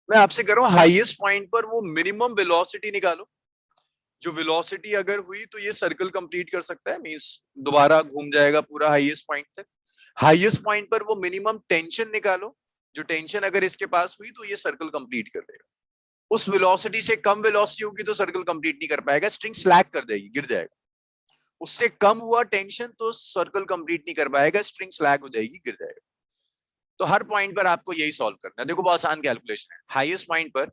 मैं आपसे कह रहा हूं हाईएस्ट पॉइंट पर वो मिनिमम वेलोसिटी निकालो। जो वेलोसिटी अगर हुई तो ये सर्कल कंप्लीट कर सकता है, मींस दोबारा घूम जाएगा पूरा हाईएस्ट पॉइंट तक। हाईएस्ट पॉइंट पर वो मिनिमम टेंशन निकालो, जो टेंशन अगर इसके पास हुई तो ये सर्कल कंप्लीट कर देगा। उस वेलोसिटी से कम वेलोसिटी होगी तो सर्कल कंप्लीट नहीं कर पाएगा, स्ट्रिंग स्लैग कर देगी, गिर जाएगा। उससे कम हुआ टेंशन तो सर्कल कंप्लीट नहीं कर पाएगा, स्ट्रिंग स्लैग हो जाएगी, गिर जाएगा। तो हर पॉइंट पर आपको यही सॉल्व करना है। देखो बहुत आसान कैलकुलेशन है। हाईएस्ट पॉइंट पर,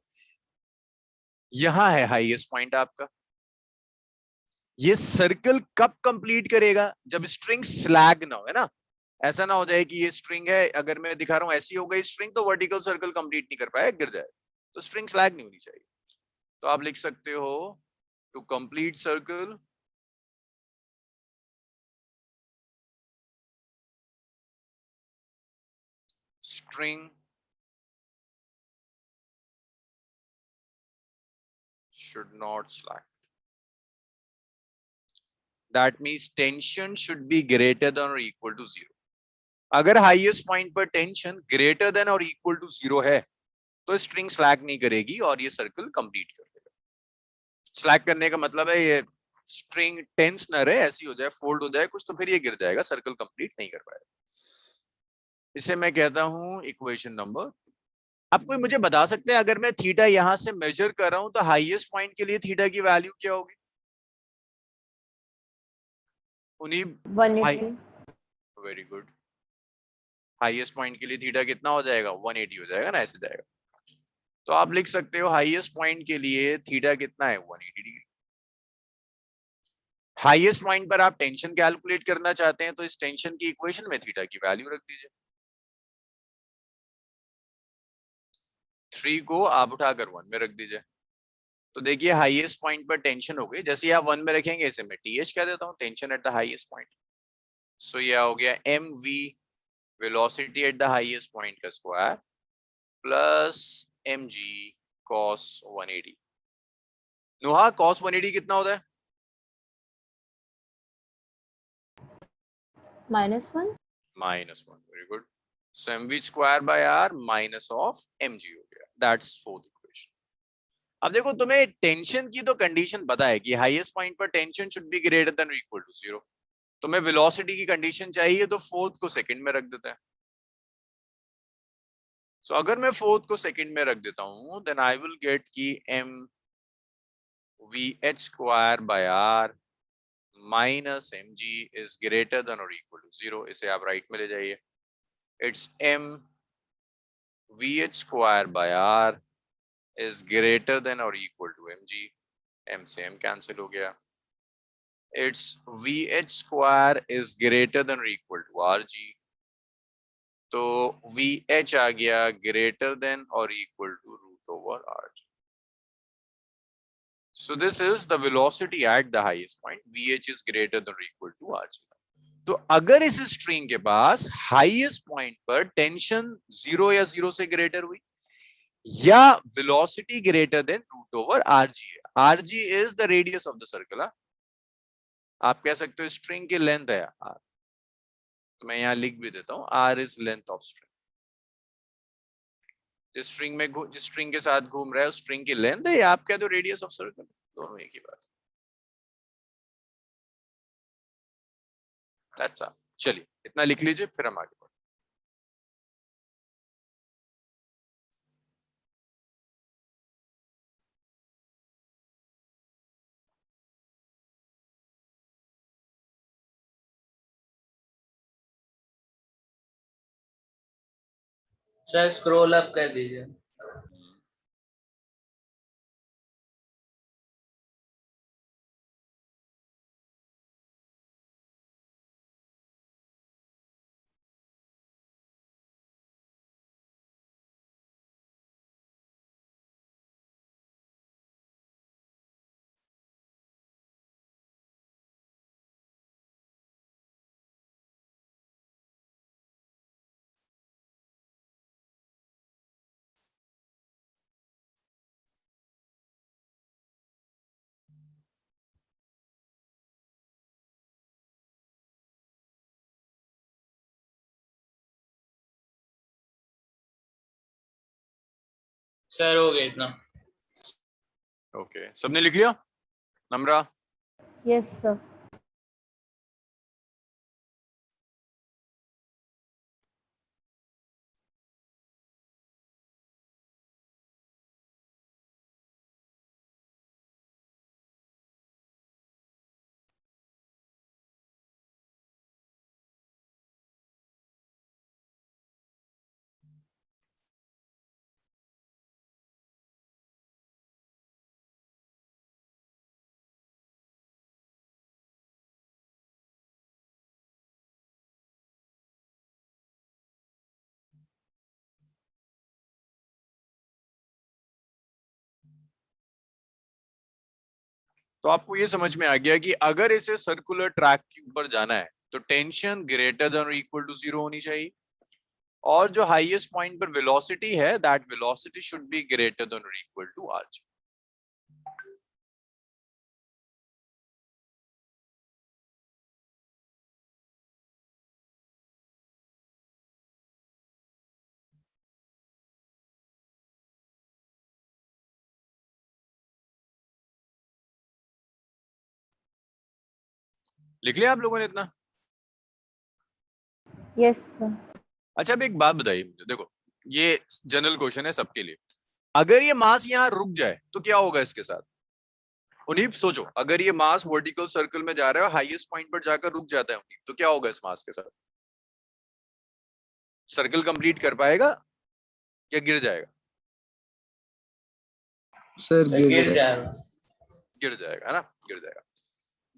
यहां है हाईएस्ट पॉइंट आपका, ये सर्कल कब कंप्लीट करेगा? जब स्ट्रिंग स्लैग ना हो, है ना। ऐसा ना हो जाए कि ये स्ट्रिंग है, अगर मैं दिखा रहा हूं ऐसी हो गई स्ट्रिंग तो वर्टिकल सर्कल कंप्लीट नहीं कर पाएगा, गिर जाए। तो स्ट्रिंग स्लैग नहीं होनी चाहिए। तो आप लिख सकते हो to complete circle string should not slack. That means tension should be greater than or equal to 0. अगर हाईएस्ट पॉइंट पर टेंशन ग्रेटर देन और इक्वल टू 0 है तो स्ट्रिंग स्लैक नहीं करेगी और ये सर्कल कंप्लीट कर देगा. स्लैक करने का मतलब है ये स्ट्रिंग टेंस न रहे, ऐसी हो जाए, फोल्ड हो जाए कुछ, तो फिर ये गिर जाएगा, सर्कल कंप्लीट नहीं कर पाएगा. इसे मैं कहता हूं इक्वेशन नंबर. अब कोई मुझे बता सकते हैं अगर मैं थीटा यहां से मेजर कर रहा हूं तो हाईएस्ट पॉइंट के लिए थीटा की वैल्यू क्या होगी? उन्हीं 180. Very good. हाईएस्ट पॉइंट के लिए थीटा कितना हो जाएगा? 180 हो जाएगा ना, ऐसे जाएगा. तो आप लिख सकते हो हाईएस्ट पॉइंट के लिए थीटा कितना है? 180 डिग्री. हाईएस्ट पॉइंट पर आप टेंशन कैलकुलेट करना चाहते हैं तो इस टेंशन की इक्वेशन में थीटा की वैल्यू रख दीजिए. 3 को आप उठाकर 1 में रख दीजिए. तो देखिए हाईएस्ट पॉइंट पर टेंशन हो गई. जैसे आप 1 में रखेंगे इसे मैं TH कह देता हूं, tension at the highest point. So ये हो गया mv velocity at the highest point का square plus mg cos 180. Nuha cos 180 कितना होता है? -1. -1. Very good. So mv square by r minus of mg हो गया. That's fourth equation. अब देखो तुम्हें टेंशन की तो कंडीशन पता है कि हाईएस्ट पॉइंट पर tension should be greater than और इक्वल टू 0. तुम्हें वेलोसिटी की कंडीशन चाहिए तो फोर्थ को सेकंड में रख देता है. सो अगर मैं फोर्थ को सेकंड में रख देता हूं देन आई विल गेट कि m vh square by r minus mg is greater than और इक्वल टू 0. इसे आप राइट में ले जाइए. It's m vh square by r is greater than or equal to mg. m से m कैंसिल हो गया. It's vh square is greater than or equal to rg. तो vh आ गया greater than or equal to root over rg. So this is the velocity at the highest point. vh is greater than or equal to rg. तो अगर इस स्ट्रिंग के पास हाईएस्ट पॉइंट पर टेंशन 0 या 0 से ग्रेटर हुई या velocity greater than root over rg है. rg is the radius of the circle. आप कह सकते हो स्ट्रिंग की लेंथ है r. तो मैं यहां लिख भी देता हूं r is length of string. जिस स्ट्रिंग में जिस स्ट्रिंग के साथ घूम रहा है उस स्ट्रिंग की लेंथ है या आप कह दो रेडियस ऑफ सर्कल, दोनों एक ही बात. That's all. चलिए इतना लिख लीजिए फिर हम आगे बढ़ते हैं. सर स्क्रॉल अप कर दीजिए. सर हो गया इतना. ओके सबने लिख लिया? नम्रा Yes, sir. तो आपको ये समझ में आ गया कि अगर इसे सर्कुलर ट्रैक के ऊपर जाना है तो टेंशन ग्रेटर देन और इक्वल टू 0 होनी चाहिए और जो हाईएस्ट पॉइंट पर वेलोसिटी है that velocity should be greater than और इक्वल टू rg. लिख लिया आप लोगों ने इतना? Yes sir. अच्छा अब एक बात बताइए मुझे, देखो ये जनरल क्वेश्चन है सबके लिए, अगर ये मास यहाँ रुक जाए तो क्या होगा इसके साथ? उन्हीं सोचो, अगर ये मास वर्टिकल सर्कल में जा रहा है, हाईएस्ट पॉइंट पर जाकर रुक जाता है उन्हीं, तो क्या होगा इस मास के साथ? सर्कल कंप्लीट कर पाएगा या गिर जाएगा? सर गिर गिर जाएगा। जाएगा। गिर जाएगा, है ना, गिर जाएगा।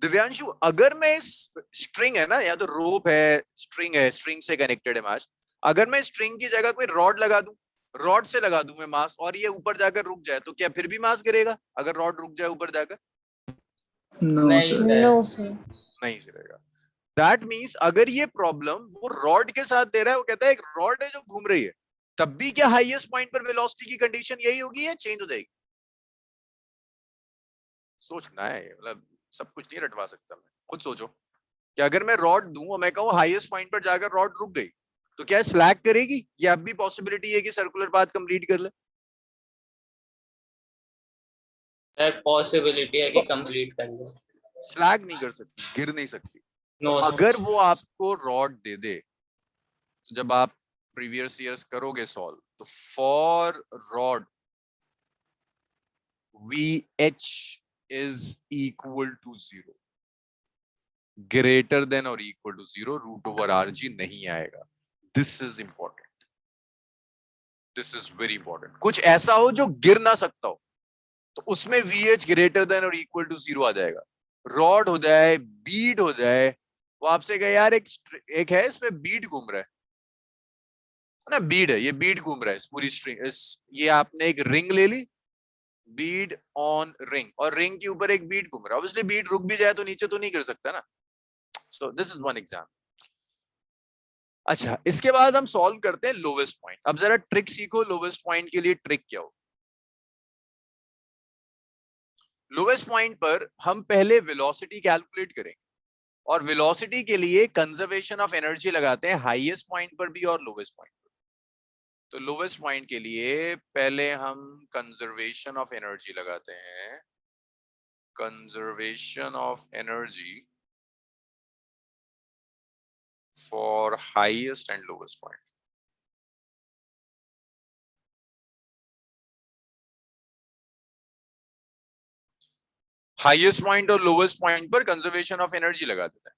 दिव्यांशु, अगर मैं इस स्ट्रिंग है ना, या तो रोप है, स्ट्रिंग से कनेक्टेड है मास, अगर मैं स्ट्रिंग की जगह कोई रॉड लगा दूं, रॉड से लगा दूं मैं मास, और ये ऊपर जाकर रुक जाए, तो क्या फिर भी मास गिरेगा अगर रॉड रुक जाए ऊपर जाकर? नो नहीं सर। सर। No sir. नहीं गिरेगा। दैट मीन्स अगर ये प्रॉब्लम वो रॉड के साथ दे रहा है, वो कहता है एक रॉड है जो घूम रही है, तब भी क्या हाईएस्ट पॉइंट पर वेलोसिटी की कंडीशन यही होगी या चेंज हो जाएगी? सोचना है, मतलब सब कुछ नहीं रटवा सकता मैं, खुद सोचो कि अगर मैं रॉड दूं और मैं कहूं हाईएस्ट पॉइंट पर जाकर रॉड रुक गई, तो क्या स्लैग करेगी या अब भी पॉसिबिलिटी है कि सर्कुलर पाथ कंप्लीट कर ले? सर पॉसिबिलिटी है कि कंप्लीट कर लो। स्लैग नहीं कर सकती, गिर नहीं सकती। नो अगर वो आपको रॉड दे दे, तो जब आप प्रीवियस ईयर्स करोगे सॉल्व, तो for rod VH is equal to 0, greater than or equal to 0, root over RG नहीं आएगा। This is important. This is very important. कुछ ऐसा हो जो गिर ना सकता हो, तो उसमें VH greater than or equal to 0 आ जाएगा। रॉड हो जाए, बीड हो जाए, वो आपसे कहे यार एक है इसमें बीड घूम रहा है ना, बीड है, ये बीड घूम रहा है इस पूरी स्ट्रिंग, ये आपने एक रिंग ले ली, बीड ऑन रिंग, और रिंग के ऊपर एक बीड घूम रहा है, ऑब्वियसली बीड रुक भी जाए तो नीचे तो नहीं गिर सकता ना। So this is one example. अच्छा, इसके बाद हम सॉल्व करते हैं लोवेस्ट पॉइंट। अब जरा ट्रिक सीखो, लोवेस्ट पॉइंट के लिए ट्रिक क्या हो। लोवेस्ट पॉइंट पर हम पहले वेलोसिटी कैलकुलेट करेंगे, और वेलोसिटी के लिए कंजर्वेशन ऑफ एनर्जी लगाते हैं हाईएस्ट पॉइंट पर भी और लोवेस्ट पॉइंट पर। तो लोवेस्ट पॉइंट के लिए पहले हम कंजर्वेशन ऑफ एनर्जी लगाते हैं, conservation of energy for highest and lowest point. Highest point और लोवेस्ट पॉइंट पर कंजर्वेशन ऑफ एनर्जी लगा देते हैं।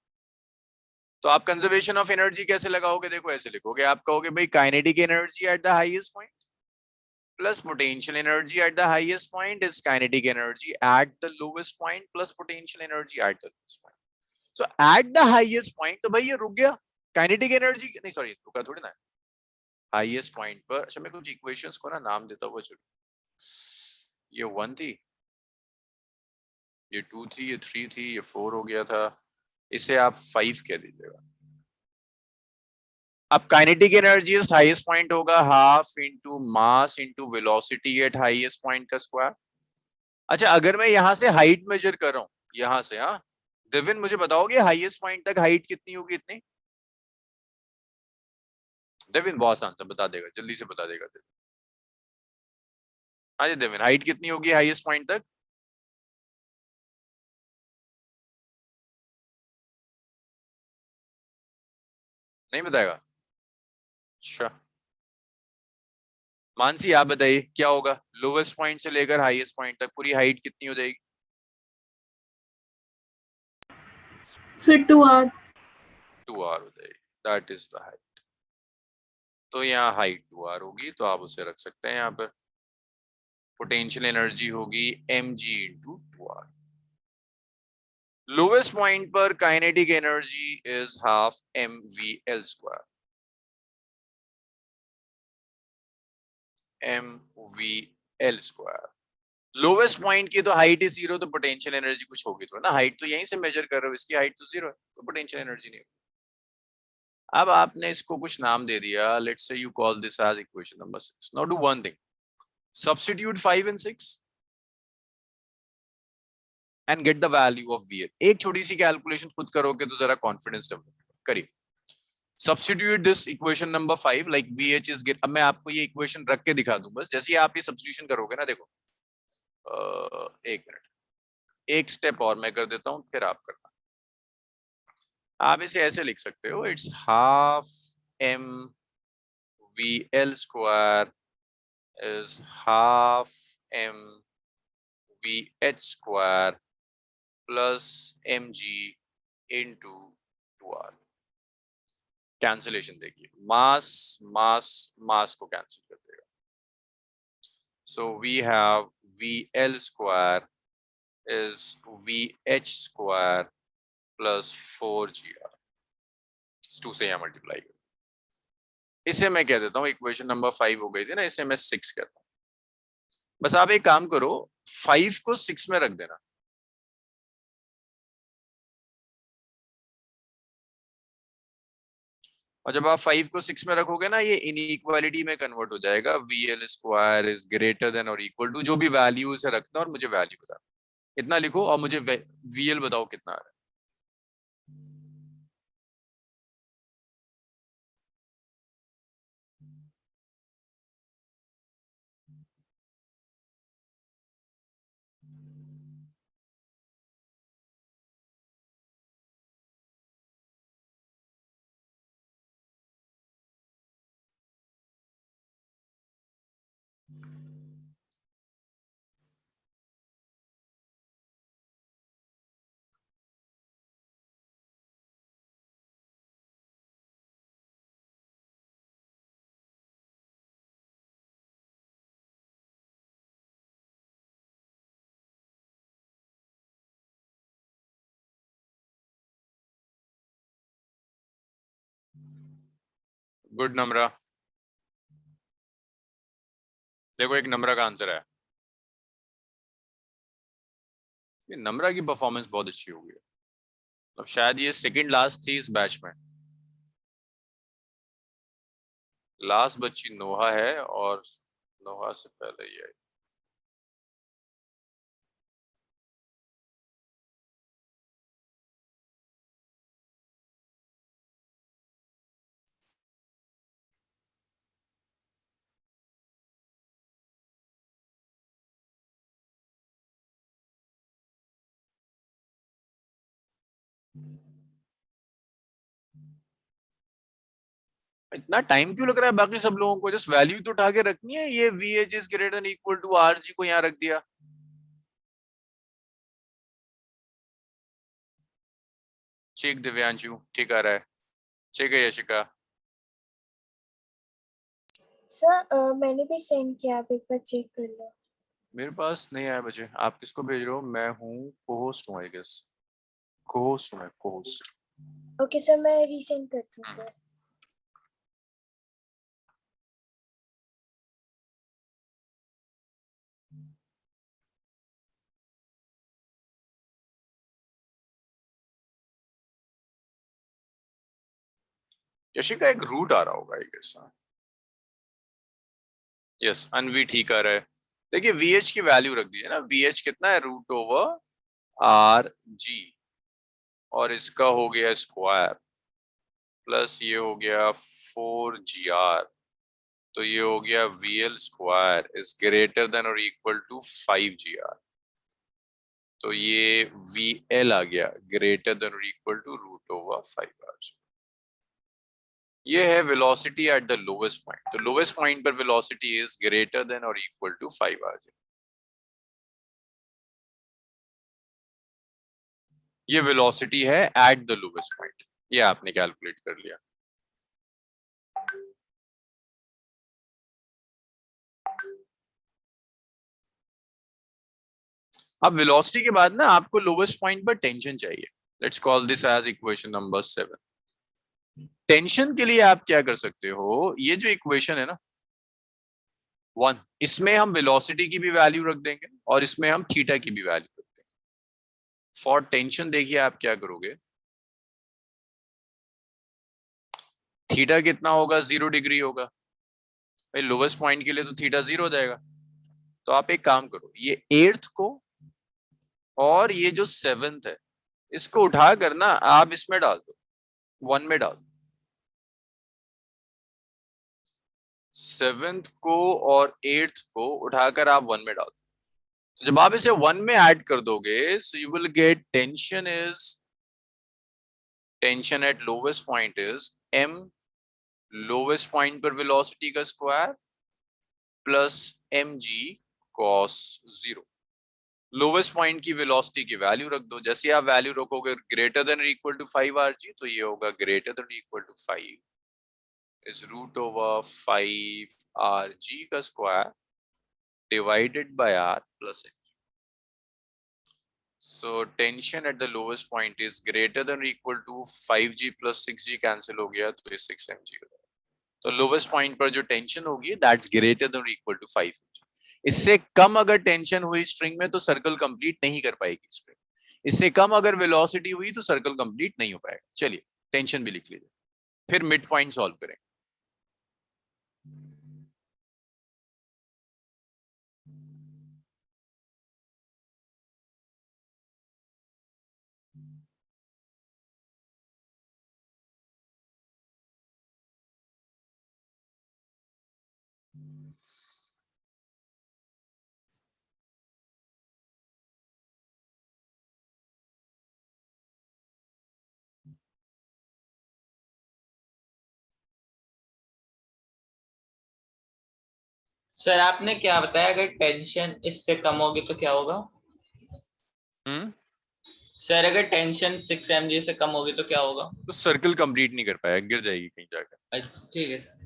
तो आप कंजर्वेशन ऑफ एनर्जी कैसे लगाओगे? देखो ऐसे लिखोगे, आप कहोगे भाई kinetic energy eight the highest point plus potential energy eight the highest point is kinetic energy eight the lowest point plus potential energy eight the lowest point. So eight the highest point, तो भाई ये रुक गया, काइनेटिक एनर्जी नहीं, सॉरी रुका थोड़ी ना, हाईएस्ट पॉइंट पर। अच्छा मैं कुछ इक्वेशंस को ना नाम देता हुआ चलो, ये 1 थी, ये 2 थी, ये 3 थी, ये 4 हो गया था, इसे आप 5 कह दीजिएगा। अब काइनेटिक एनर्जी हाईएस्ट पॉइंट होगा half into mass into velocity at highest point का स्क्वायर। अच्छा अगर मैं यहाँ से हाइट मेजर कर रहा हूँ, यहाँ से, हाँ देविन मुझे बताओगे हाईएस्ट पॉइंट तक हाइट कितनी होगी? इतनी? देविन बहुत आसान सा बता देगा, जल्दी से बता देगा देविन। हाँ जी देविन, हाइट कितनी होगी हाईएस्ट पॉइंट तक? नहीं बताएगा? अच्छा मानसी आप बताइए क्या होगा, लोवेस्ट पॉइंट से लेकर हाईएस्ट पॉइंट तक पूरी हाइट कितनी हो जाएगी? Sir 2R। 2R हो जाएगी, दैट इज द हाइट। तो यहाँ हाइट 2R होगी, तो आप उसे रख सकते हैं यहाँ पर। पोटेंशियल एनर्जी होगी mg into 2R। Lowest point पर kinetic energy is half mvl square, mvl square. Lowest point की तो हाइट ही 0, तो पोटेंशियल एनर्जी कुछ होगी तो ना, हाइट तो यहीं से मेजर कर रहे हो, इसकी हाइट तो 0 है, तो पोटेंशियल एनर्जी नहीं होगी। अब आपने इसको कुछ नाम दे दिया, let's say you call this as equation number 6। Now do one thing, substitute 5 and 6 and get the value of VL। एक छोटी सी कैलकुलेशन खुद करोगे तो जरा कॉन्फिडेंस डेवलप करिए। Substitute this equation number 5 like VH is get. अब मैं आपको ये इक्वेशन रख के दिखा दूं बस, जैसे ही आप ये सब्स्टिट्यूशन करोगे ना, देखो एक मिनट, एक स्टेप और मैं कर देता हूं, फिर आप करना। आप इसे ऐसे लिख सकते हो, it's half M V L square is half M V H square plus M G into 2r। Cancellation देखिए, मास मास मास को कैंसिल कर देगा। So we have V L square is VH square plus 4GR। 2 से यहाँ मल्टीप्लाई कर, इसे मैं कह देता हूँ इक्वेशन नंबर 5 हो गई थी ना, इसे मैं 6 कहता हूँ। बस आप एक काम करो, 5 को 6 में रख देना। और जब आप 5 को 6 में रखोगे ना, ये इनइक्वालिटी में कन्वर्ट हो जाएगा। VL square is greater than और इक्वल टू, जो भी वैल्यूज है रखना और मुझे वैल्यू बता, इतना लिखो और मुझे VL बताओ कितना आ रहा है। गुड नम्रा, देखो एक नम्रा का आंसर है। ये नम्रा की परफॉर्मेंस बहुत अच्छी हो गई, अब शायद ये सेकंड लास्ट थी इस बैच में। लास्ट बच्ची नोहा है और नोहा से पहले ये आई। इतना टाइम क्यों लग रहा है बाकी सब लोगों को? जस्ट वैल्यू तो उठा के रखनी है। ये VH is greater than equal to RG को यहाँ रख दिया। चेक दिव्यांशु, ठीक आ रहा है? चेक है यशिका? सर मैंने भी सेंड किया, आप एक बार चेक कर लो। मेरे पास नहीं आया बच्चे, आप किसको भेज रहे हो? मैं हूँ को-होस्ट हूँ, आई गेस को-होस्ट हूँ मैं, को-होस्ट। ओके सर, मैं रीसेंड करती हूँ फिर। यशिका एक रूट आ रहा होगा आई गेस। यस, अनवी ठीक आ रहा है। देखिए VH की वैल्यू रख दीजिए ना, VH कितना है? रूट ओवर RG, और इसका हो गया स्क्वायर प्लस ये हो गया 4GR, तो ये हो गया VL square is greater than और इक्वल टू 5GR। तो ये VL आ गया ग्रेटर देन और equal to root over 5RG। ये है velocity at the lowest point. तो लोवेस्ट पॉइंट पर वेलोसिटी इज ग्रेटर देन और इक्वल टू 5RG। ये वेलोसिटी है एट द लोवेस्ट पॉइंट, ये आपने कैलकुलेट कर लिया। अब वेलोसिटी के बाद ना आपको लोवेस्ट पॉइंट पर टेंशन चाहिए। Let's call this as equation number 7। Tension के लिए आप क्या कर सकते हो, ये जो इक्वेशन है ना 1, इसमें हम वेलोसिटी की भी वैल्यू रख देंगे और इसमें हम थीटा की भी वैल्यू रख देंगे। फॉर टेंशन देखिए आप क्या करोगे, थीटा कितना होगा? 0 डिग्री होगा भाई, लोवेस्ट पॉइंट के लिए तो थीटा 0 हो जाएगा। तो आप एक काम करो, ये 8th को और ये जो 7th है इसको उठा कर ना आप इसमें डाल दो, 1 में डाल दो। 7th को और 8th को उठाकर आप 1 में डाल दो। तो जब आप इसे 1 में ऐड कर दोगे, so you will get tension tension at lowest point is m lowest point पर वेलोसिटी का square plus mg cos 0। Lowest point की वेलोसिटी की वैल्यू रख दो, जैसे आप वैल्यू रखोगे greater than equal to 5 rg, तो ये होगा greater than equal to 5 is root over 5 rg का square divided by r plus mg. So tension at the lowest point is greater than or equal to 5g plus 6g cancel हो गया तो ये 6mg हो जाएगा। तो lowest point पर जो टेंशन होगी that's greater than or equal to 5mg। इससे कम अगर टेंशन हुई स्ट्रिंग में तो सर्कल कंप्लीट नहीं कर पाएगी स्ट्रिंग, इससे कम अगर वेलोसिटी हुई तो सर्कल कंप्लीट नहीं हो पाएगा। चलिए टेंशन भी लिख लीजिए, फिर मिड पॉइंट सॉल्व करें। सर आपने क्या बताया, अगर टेंशन इससे कम होगी तो क्या होगा? सर अगर टेंशन 6 mg से कम होगी तो क्या होगा? तो सर्कल कंप्लीट नहीं कर पाएगा, गिर जाएगी कहीं जाकर। अच्छा ठीक है सर।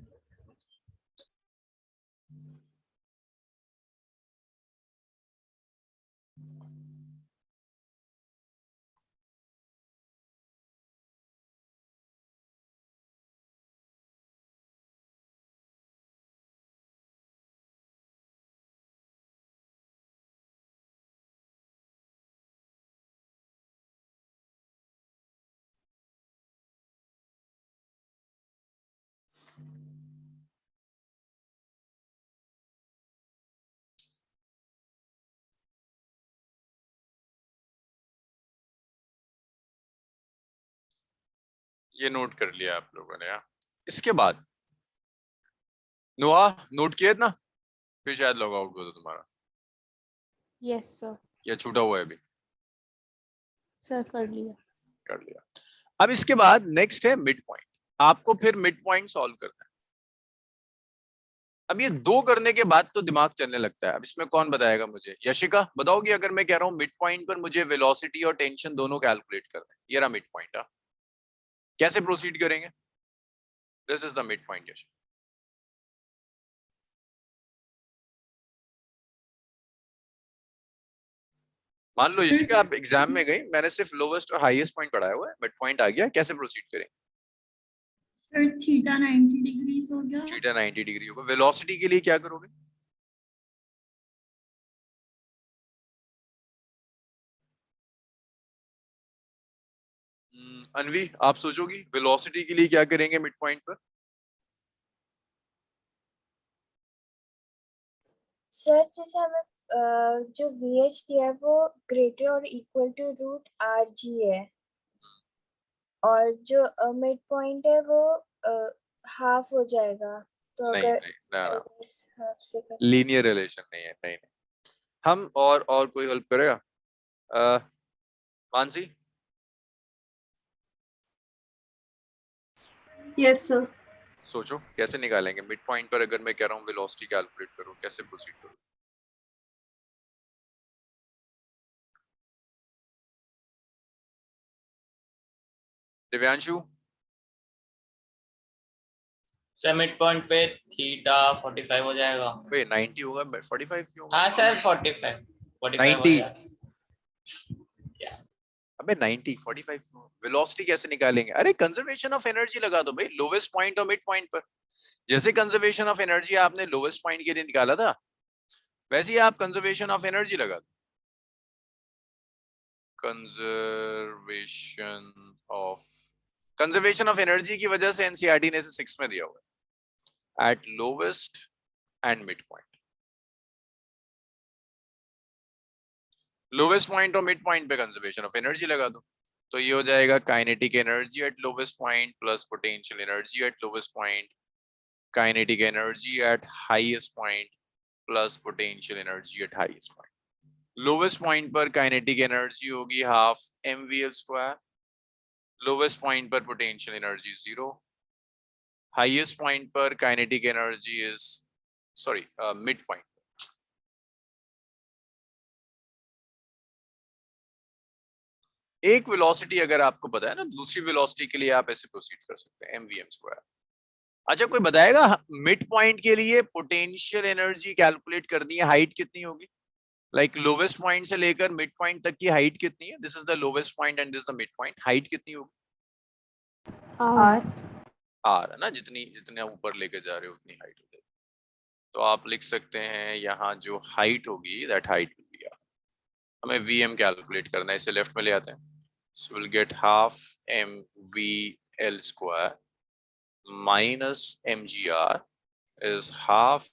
ये नोट कर लिया आप लोगों ने यार। इसके बाद नोआ नोट किया ना, फिर शायद लॉग आउट हो तो तुम्हारा, यस सर। या छूटा हुआ है अभी? सर कर लिया। कर लिया। अब इसके बाद नेक्स्ट है मिड पॉइंट। आपको फिर मिड पॉइंट सॉल्व करना है। अब ये दो करने के बाद तो दिमाग चलने लगता है। अब इसमें कौन बताएगा मुझे? यशिका बताओगी अगर मैं कह रहा हूँ मिड पॉइंट पर मुझे वेलोसिटी और टेंशन दोनों कैलकुलेट करना है। ये रहा मिड पॉइंट। कैसे प्रोसीड करेंगे? This is the mid point Yashika. मान लो यशिका आप एग्जाम में गई, मैंने सिर्फ लोवेस्ट और हाईएस्ट पॉइंट पढ़ाया हुआ है, मिड पॉइंट आ गया, कैसे प्रोसीड करें? सर थीटा 90 डिग्रीज हो गया। थीटा 90 डिग्री होगा। वेलोसिटी के लिए क्या करोगे? अनवी आप सोचोगी वेलोसिटी के लिए क्या करेंगे मिड पॉइंट पर? सर जैसे हमें जो VH दिया है वो ग्रेटर और इक्वल टू रूट RG है, और जो मिड पॉइंट है वो हाफ हो जाएगा, तो नहीं अगर नहीं ना, हाफ से लीनियर रिलेशन नहीं है। नहीं नहीं, हम और कोई हेल्प करेगा? मानसी? Yes sir. सोचो कैसे निकालेंगे मिड पॉइंट पर? अगर मैं कह रहा हूँ वेलोसिटी कैलकुलेट करो, कैसे प्रोसीड करो? दिव्यांशु? सर मिड पॉइंट पे थीटा 45 हो जाएगा। भाई 90 होगा, 45 क्यों होगा? हाँ सर 45 हो 90 जाएगा। अबे 90 45 क्यों? वेलोसिटी कैसे निकालेंगे? अरे कंजर्वेशन ऑफ एनर्जी लगा दो भाई, लोवेस्ट पॉइंट और मिड पॉइंट पर। जैसे कंजर्वेशन ऑफ एनर्जी आपने लोवेस्ट पॉइंट के लिए निकाला था, वैसे ही आप कंजर्वेशन ऑफ एनर्जी लगा दो। कंजर्वेशन ऑफ एनर्जी की वजह से एनसीईआरटी ने इसे 6 में दिया हुआ है, at lowest and mid point. Lowest point और मिड पॉइंट पे कंजर्वेशन ऑफ एनर्जी लगा दो, तो ये हो जाएगा kinetic energy at lowest point plus potential energy at lowest point, kinetic energy at highest point plus potential energy at highest point. Lowest point पर काइनेटिक एनर्जी होगी half mvl square lowest point पर पोटेंशियल एनर्जी 0, हाईएस्ट पॉइंट पर kinetic energy is sorry mid point. एक वेलोसिटी अगर आपको पता है ना, दूसरी वेलोसिटी के लिए आप ऐसे प्रोसीड कर सकते हैं mvm²। अच्छा कोई बताएगा मिड पॉइंट के लिए पोटेंशियल एनर्जी कैलकुलेट कर दी है, हाइट कितनी होगी? लाइक लोवेस्ट पॉइंट से लेकर मिड पॉइंट तक की हाइट कितनी है? This is the lowest point and this the mid point, height कितनी होगी? R आर है ना, जितनी जितने ऊपर लेके जा रहे हो उतनी हाइट हो जाएगी। तो आप लिख सकते हैं यहाँ जो हाइट होगी that height will be R. हमें वीएम कैलकुलेट करना है, इसे लेफ्ट में ले आते हैं। So will get half mvl² minus mgr is half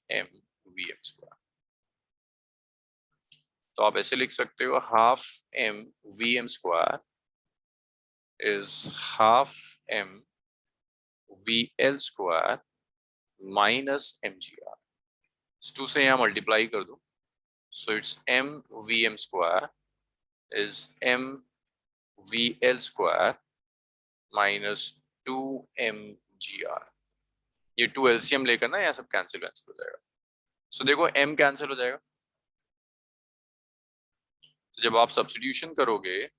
mvm²। तो आप ऐसे लिख सकते हो half mvm² is half mvl² minus mgr। 2 से यहाँ मल्टीप्लाई कर दो, so it's mvm² is mvl² minus 2mgr। ये 2 एलसीएम लेकर ना यहाँ सब कैंसिल हो जाएगा। सो देखो m कैंसिल हो जाएगा, तो जब आप सब्स्टिट्यूशन करोगे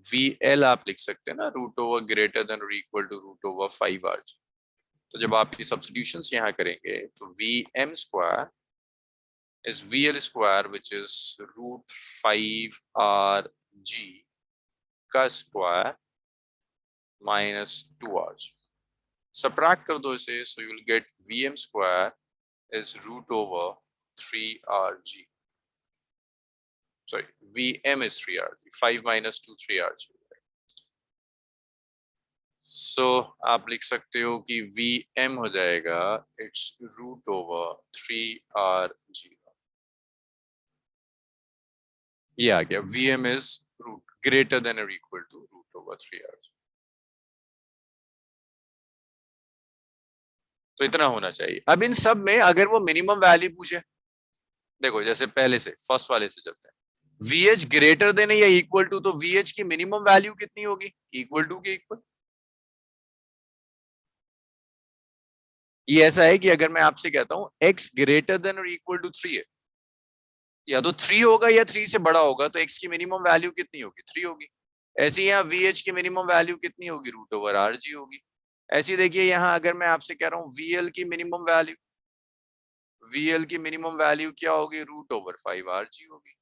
VL आप लिख सकते हैं ना √/, ग्रेटर देन और इक्वल टू √/5rg। तो जब आप ये सब्स्टिट्यूशंस यहाँ करेंगे तो Vm² is VL² which is √5rg का स्क्वायर माइनस 2rg। सब्ट्रैक्ट कर दो इसे, सो you will gate Vm² is √/3rg। Sorry, Vm is 3rg, 5 minus 2 3rg। सो आप लिख सकते हो कि Vm हो जाएगा इट्स √/3rg। ये आ गया, Vm is greater than or equal to √/3rg। तो इतना होना चाहिए। अब इन सब में अगर वो मिनिमम वैल्यू पूछे, देखो जैसे पहले से फर्स्ट वाले से चलते हैं, VH ग्रेटर देन या इक्वल टू, तो VH की मिनिमम वैल्यू कितनी होगी? इक्वल टू के इक्वल। ये ऐसा है कि अगर मैं आपसे कहता हूं x ग्रेटर देन और इक्वल टू 3 है, या तो 3 होगा या 3 से बड़ा होगा, तो x की मिनिमम वैल्यू कितनी होगी? 3 होगी। ऐसे यहाँ VH की मिनिमम वैल्यू कितनी होगी? √/rg होगी। ऐसी देखिए यहाँ अगर मैं आपसे कह रहा हूँ VL की मिनिमम वैल्यू, VL की मिनिमम वैल्यू क्या होगी? √/5rg होगी।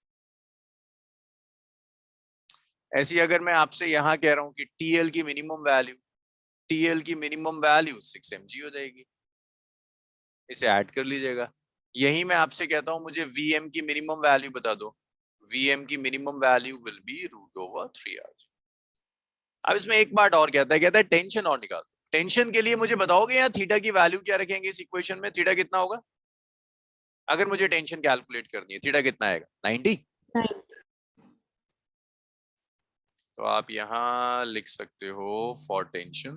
ऐसी अगर मैं आपसे यहाँ कह रहा हूँ कि TL की मिनिमम वैल्यू, TL की मिनिमम वैल्यू 6 mg हो जाएगी। इसे ऐड कर लीजिएगा। यही मैं आपसे कहता हूँ मुझे VM की मिनिमम वैल्यू बता दो, VM की minimum value will be √/3rg। अब इसमें एक बात और कहता है टेंशन और निकाल दो। टेंशन के लिए मुझे बताओगे यहाँ थीटा की वैल्यू क्या रखेंगे इस इक्वेशन में? थीटा कितना होगा अगर मुझे टेंशन कैलकुलेट करनी है? थीटा कितना आएगा? 90। तो आप यहाँ लिख सकते हो फॉर टेंशन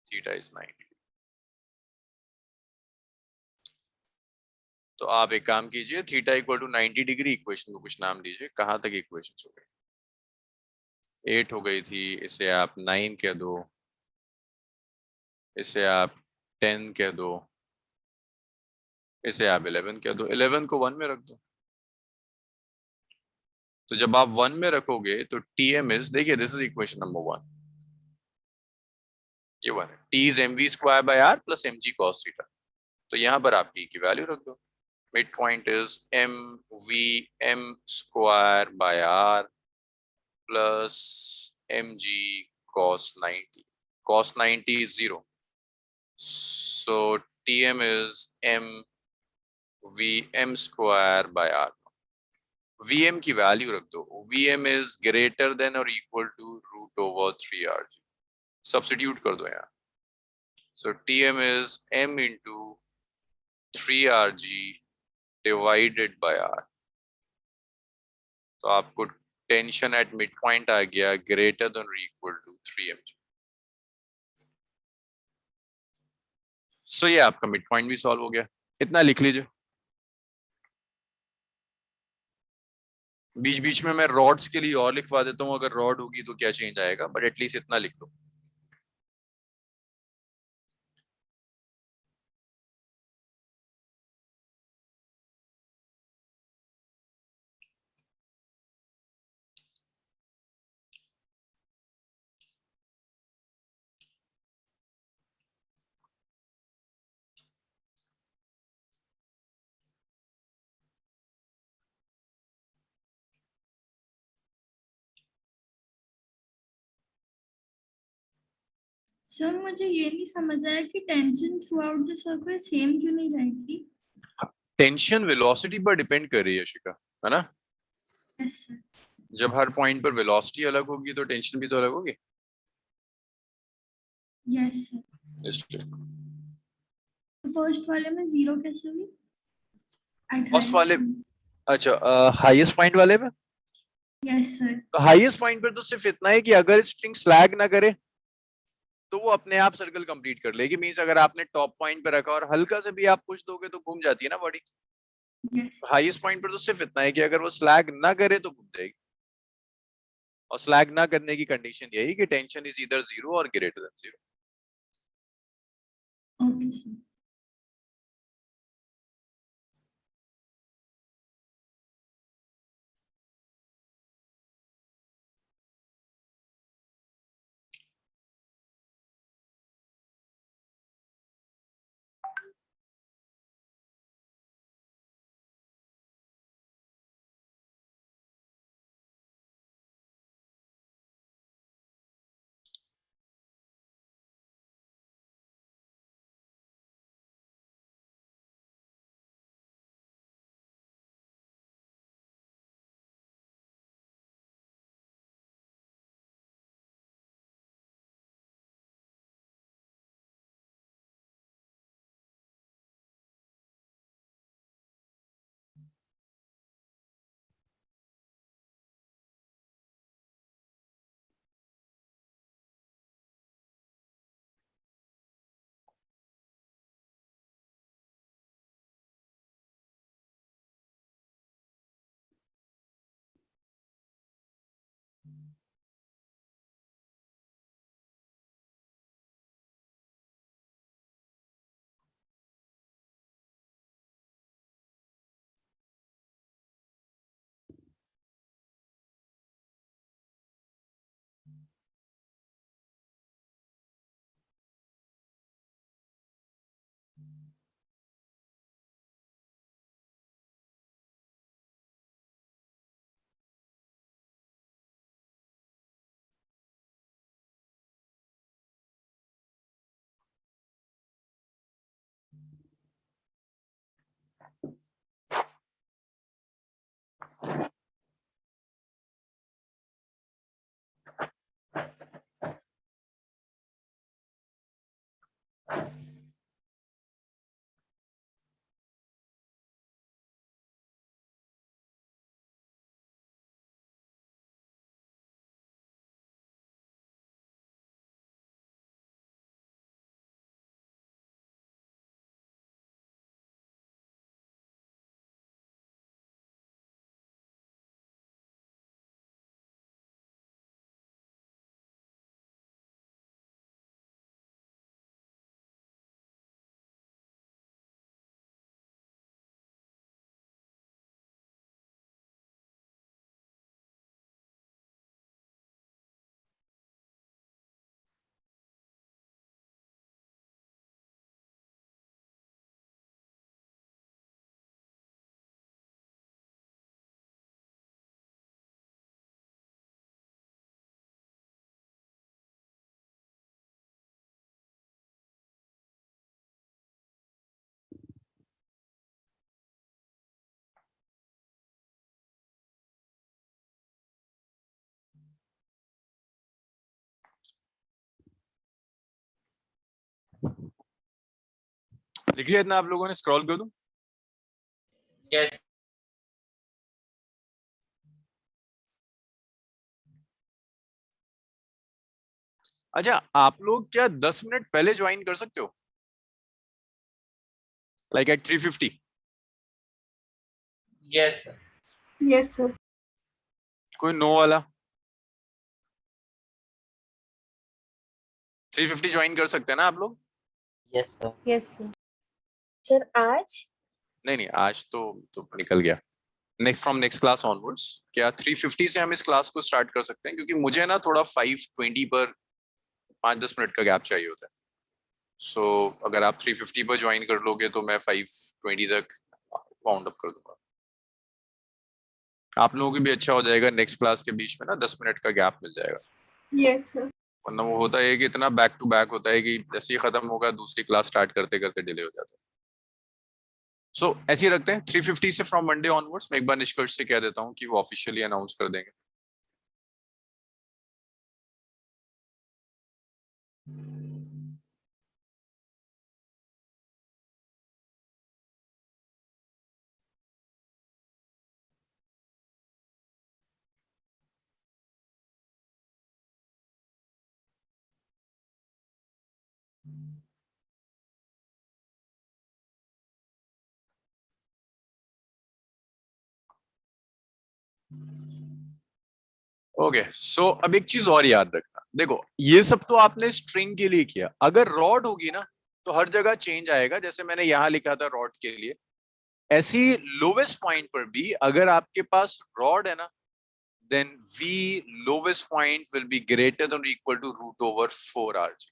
थीटा इज 90। तो आप एक काम कीजिए, theta equal to 90 degree equation को कुछ नाम दीजिए। कहाँ तक इक्वेशन हो गई? 8 हो गई थी, इसे आप 9 कह दो, इसे आप 10 कह दो, इसे आप 11 कह दो। 11 को 1 में रख दो। तो जब आप 1 में रखोगे तो TM इज, देखिए दिस इज इक्वेशन नंबर 1, ये 1 है। T is mv²/r plus mg cos theta. तो यहाँ पर आप T की वैल्यू रख दो। Mid point is mvm²/r plus mg cos 90। cos 90 is 0, so TM is mvm²/r। VM की वैल्यू रख दो, VM is greater than or equal to √/3rg। Substitute कर दो यहाँ, so TM is m into 3rg divided by r। तो आपको टेंशन एट मिड पॉइंट आ गया ग्रेटर देन और इक्वल टू 3 mg। सो ये आपका मिड पॉइंट भी सॉल्व हो गया। इतना लिख लीजिए। बीच बीच में मैं रॉड्स के लिए और लिखवा देता हूँ, अगर रॉड होगी तो क्या चेंज आएगा, बट एटलीस्ट इतना लिख लो। सर मुझे ये नहीं समझ आया कि tension through out the circle same क्यों नहीं रहेगी? टेंशन वेलोसिटी पर डिपेंड कर रही है शिखा, है ना। Yes sir. जब हर पॉइंट पर वेलोसिटी अलग होगी तो टेंशन भी तो अलग होगी, यस सर। इसलिए। फर्स्ट वाले में जीरो कैसे हुई? फर्स्ट वाले, अच्छा हाईएस्ट पॉइंट वाले में, यस सर। तो हाईएस्ट पॉइंट पर तो सिर्फ इतना है कि अगर स्ट्रिंग स्लैग ना करे तो वो अपने आप सर्कल कंप्लीट कर लेगी। मींस अगर आपने टॉप पॉइंट पे रखा और हल्का से भी आप पुश दोगे तो घूम जाती है ना बॉडी। यस। हाईएस्ट पॉइंट पर तो सिर्फ इतना है कि अगर वो स्लैग ना करे तो घूम जाएगी, और स्लैग ना करने की कंडीशन यही कि टेंशन इज ईदर 0 और ग्रेटर देन 0। Okay sir. लिख लिया इतना आप लोगों ने, स्क्रॉल कर दूं? यस। अच्छा, आप लोग क्या 10 मिनट पहले ज्वाइन कर सकते हो, like at 3:50? Yes sir. Yes sir. कोई नो वाला? 350 ज्वाइन कर सकते हैं ना आप लोग? Yes, sir. Yes sir. Sir आज नहीं आज तो निकल गया। Next from next class onwards क्या 350 से हम इस क्लास को स्टार्ट कर सकते हैं, क्योंकि मुझे ना थोड़ा 520 पर 5-10 मिनट का गैप चाहिए होता है। सो अगर आप 350 पर ज्वाइन कर लोगे तो मैं 520 तक राउंड अप कर दूंगा। आप लोगों की भी अच्छा हो जाएगा, नेक्स्ट क्लास के बीच में ना 10 मिनट का गैप मिल जाएगा। Yes sir. वरना वो होता है कि इतना बैक टू बैक होता है कि जैसे ही खत्म होगा दूसरी क्लास स्टार्ट करते करते डिले हो जाता है। सो ऐसे ही रखते हैं 350 से फ्रॉम मंडे ऑनवर्ड्स। मैं एक बार निष्कर्ष से कह देता हूँ कि वो ऑफिशियली अनाउंस कर देंगे। ओके सो अब एक चीज और याद रखना, देखो ये सब तो आपने स्ट्रिंग के लिए किया, अगर रॉड होगी ना तो हर जगह चेंज आएगा। जैसे मैंने यहां लिखा था रॉड के लिए, ऐसी लोवेस्ट पॉइंट पर भी अगर आपके पास रॉड है ना, then v lowest point will be greater than equal to root over 4rg।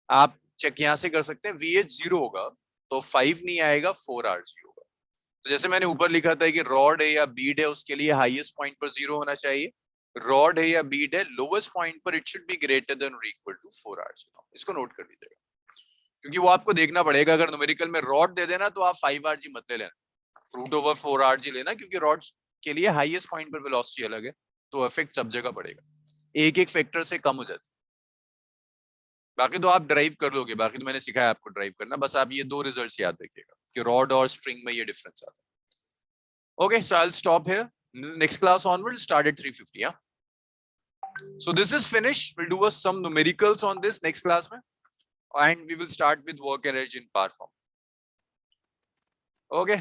आप चेक यहां से कर सकते हैं, vh 0 होगा तो 5 नहीं आएगा, 4rg होगा। तो जैसे मैंने ऊपर लिखा था कि रॉड है या बीड है उसके लिए हाईएस्ट पॉइंट पर 0 होना चाहिए, रॉड है या बीड है लोवेस्ट पॉइंट पर it should be greater than और इक्वल टू 4rg। इसको नोट कर लीजिएगा, क्योंकि वो आपको देखना पड़ेगा। अगर न्यूमेरिकल में रॉड दे देना तो आप 5rg मत ले लेना, रूट ओवर 4rg लेना, क्योंकि रॉड के लिए हाईएस्ट पॉइंट पर वेलोसिटी अलग है तो इफेक्ट सब जगह पड़ेगा, एक एक फैक्टर से कम हो जाता है। बाकी तो आप ड्राइव कर लोगे, बाकी तो मैंने सिखाया आपको ड्राइव करना, बस आप ये 2 रिजल्ट्स याद रखिएगा कि रॉड और स्ट्रिंग में ये डिफरेंस आता है। Okay so I will stop here, next class onward start at 350। yeah, so this is finished. We'll do some numericals on this next class mein, and we will start with work energy in power form. Okay.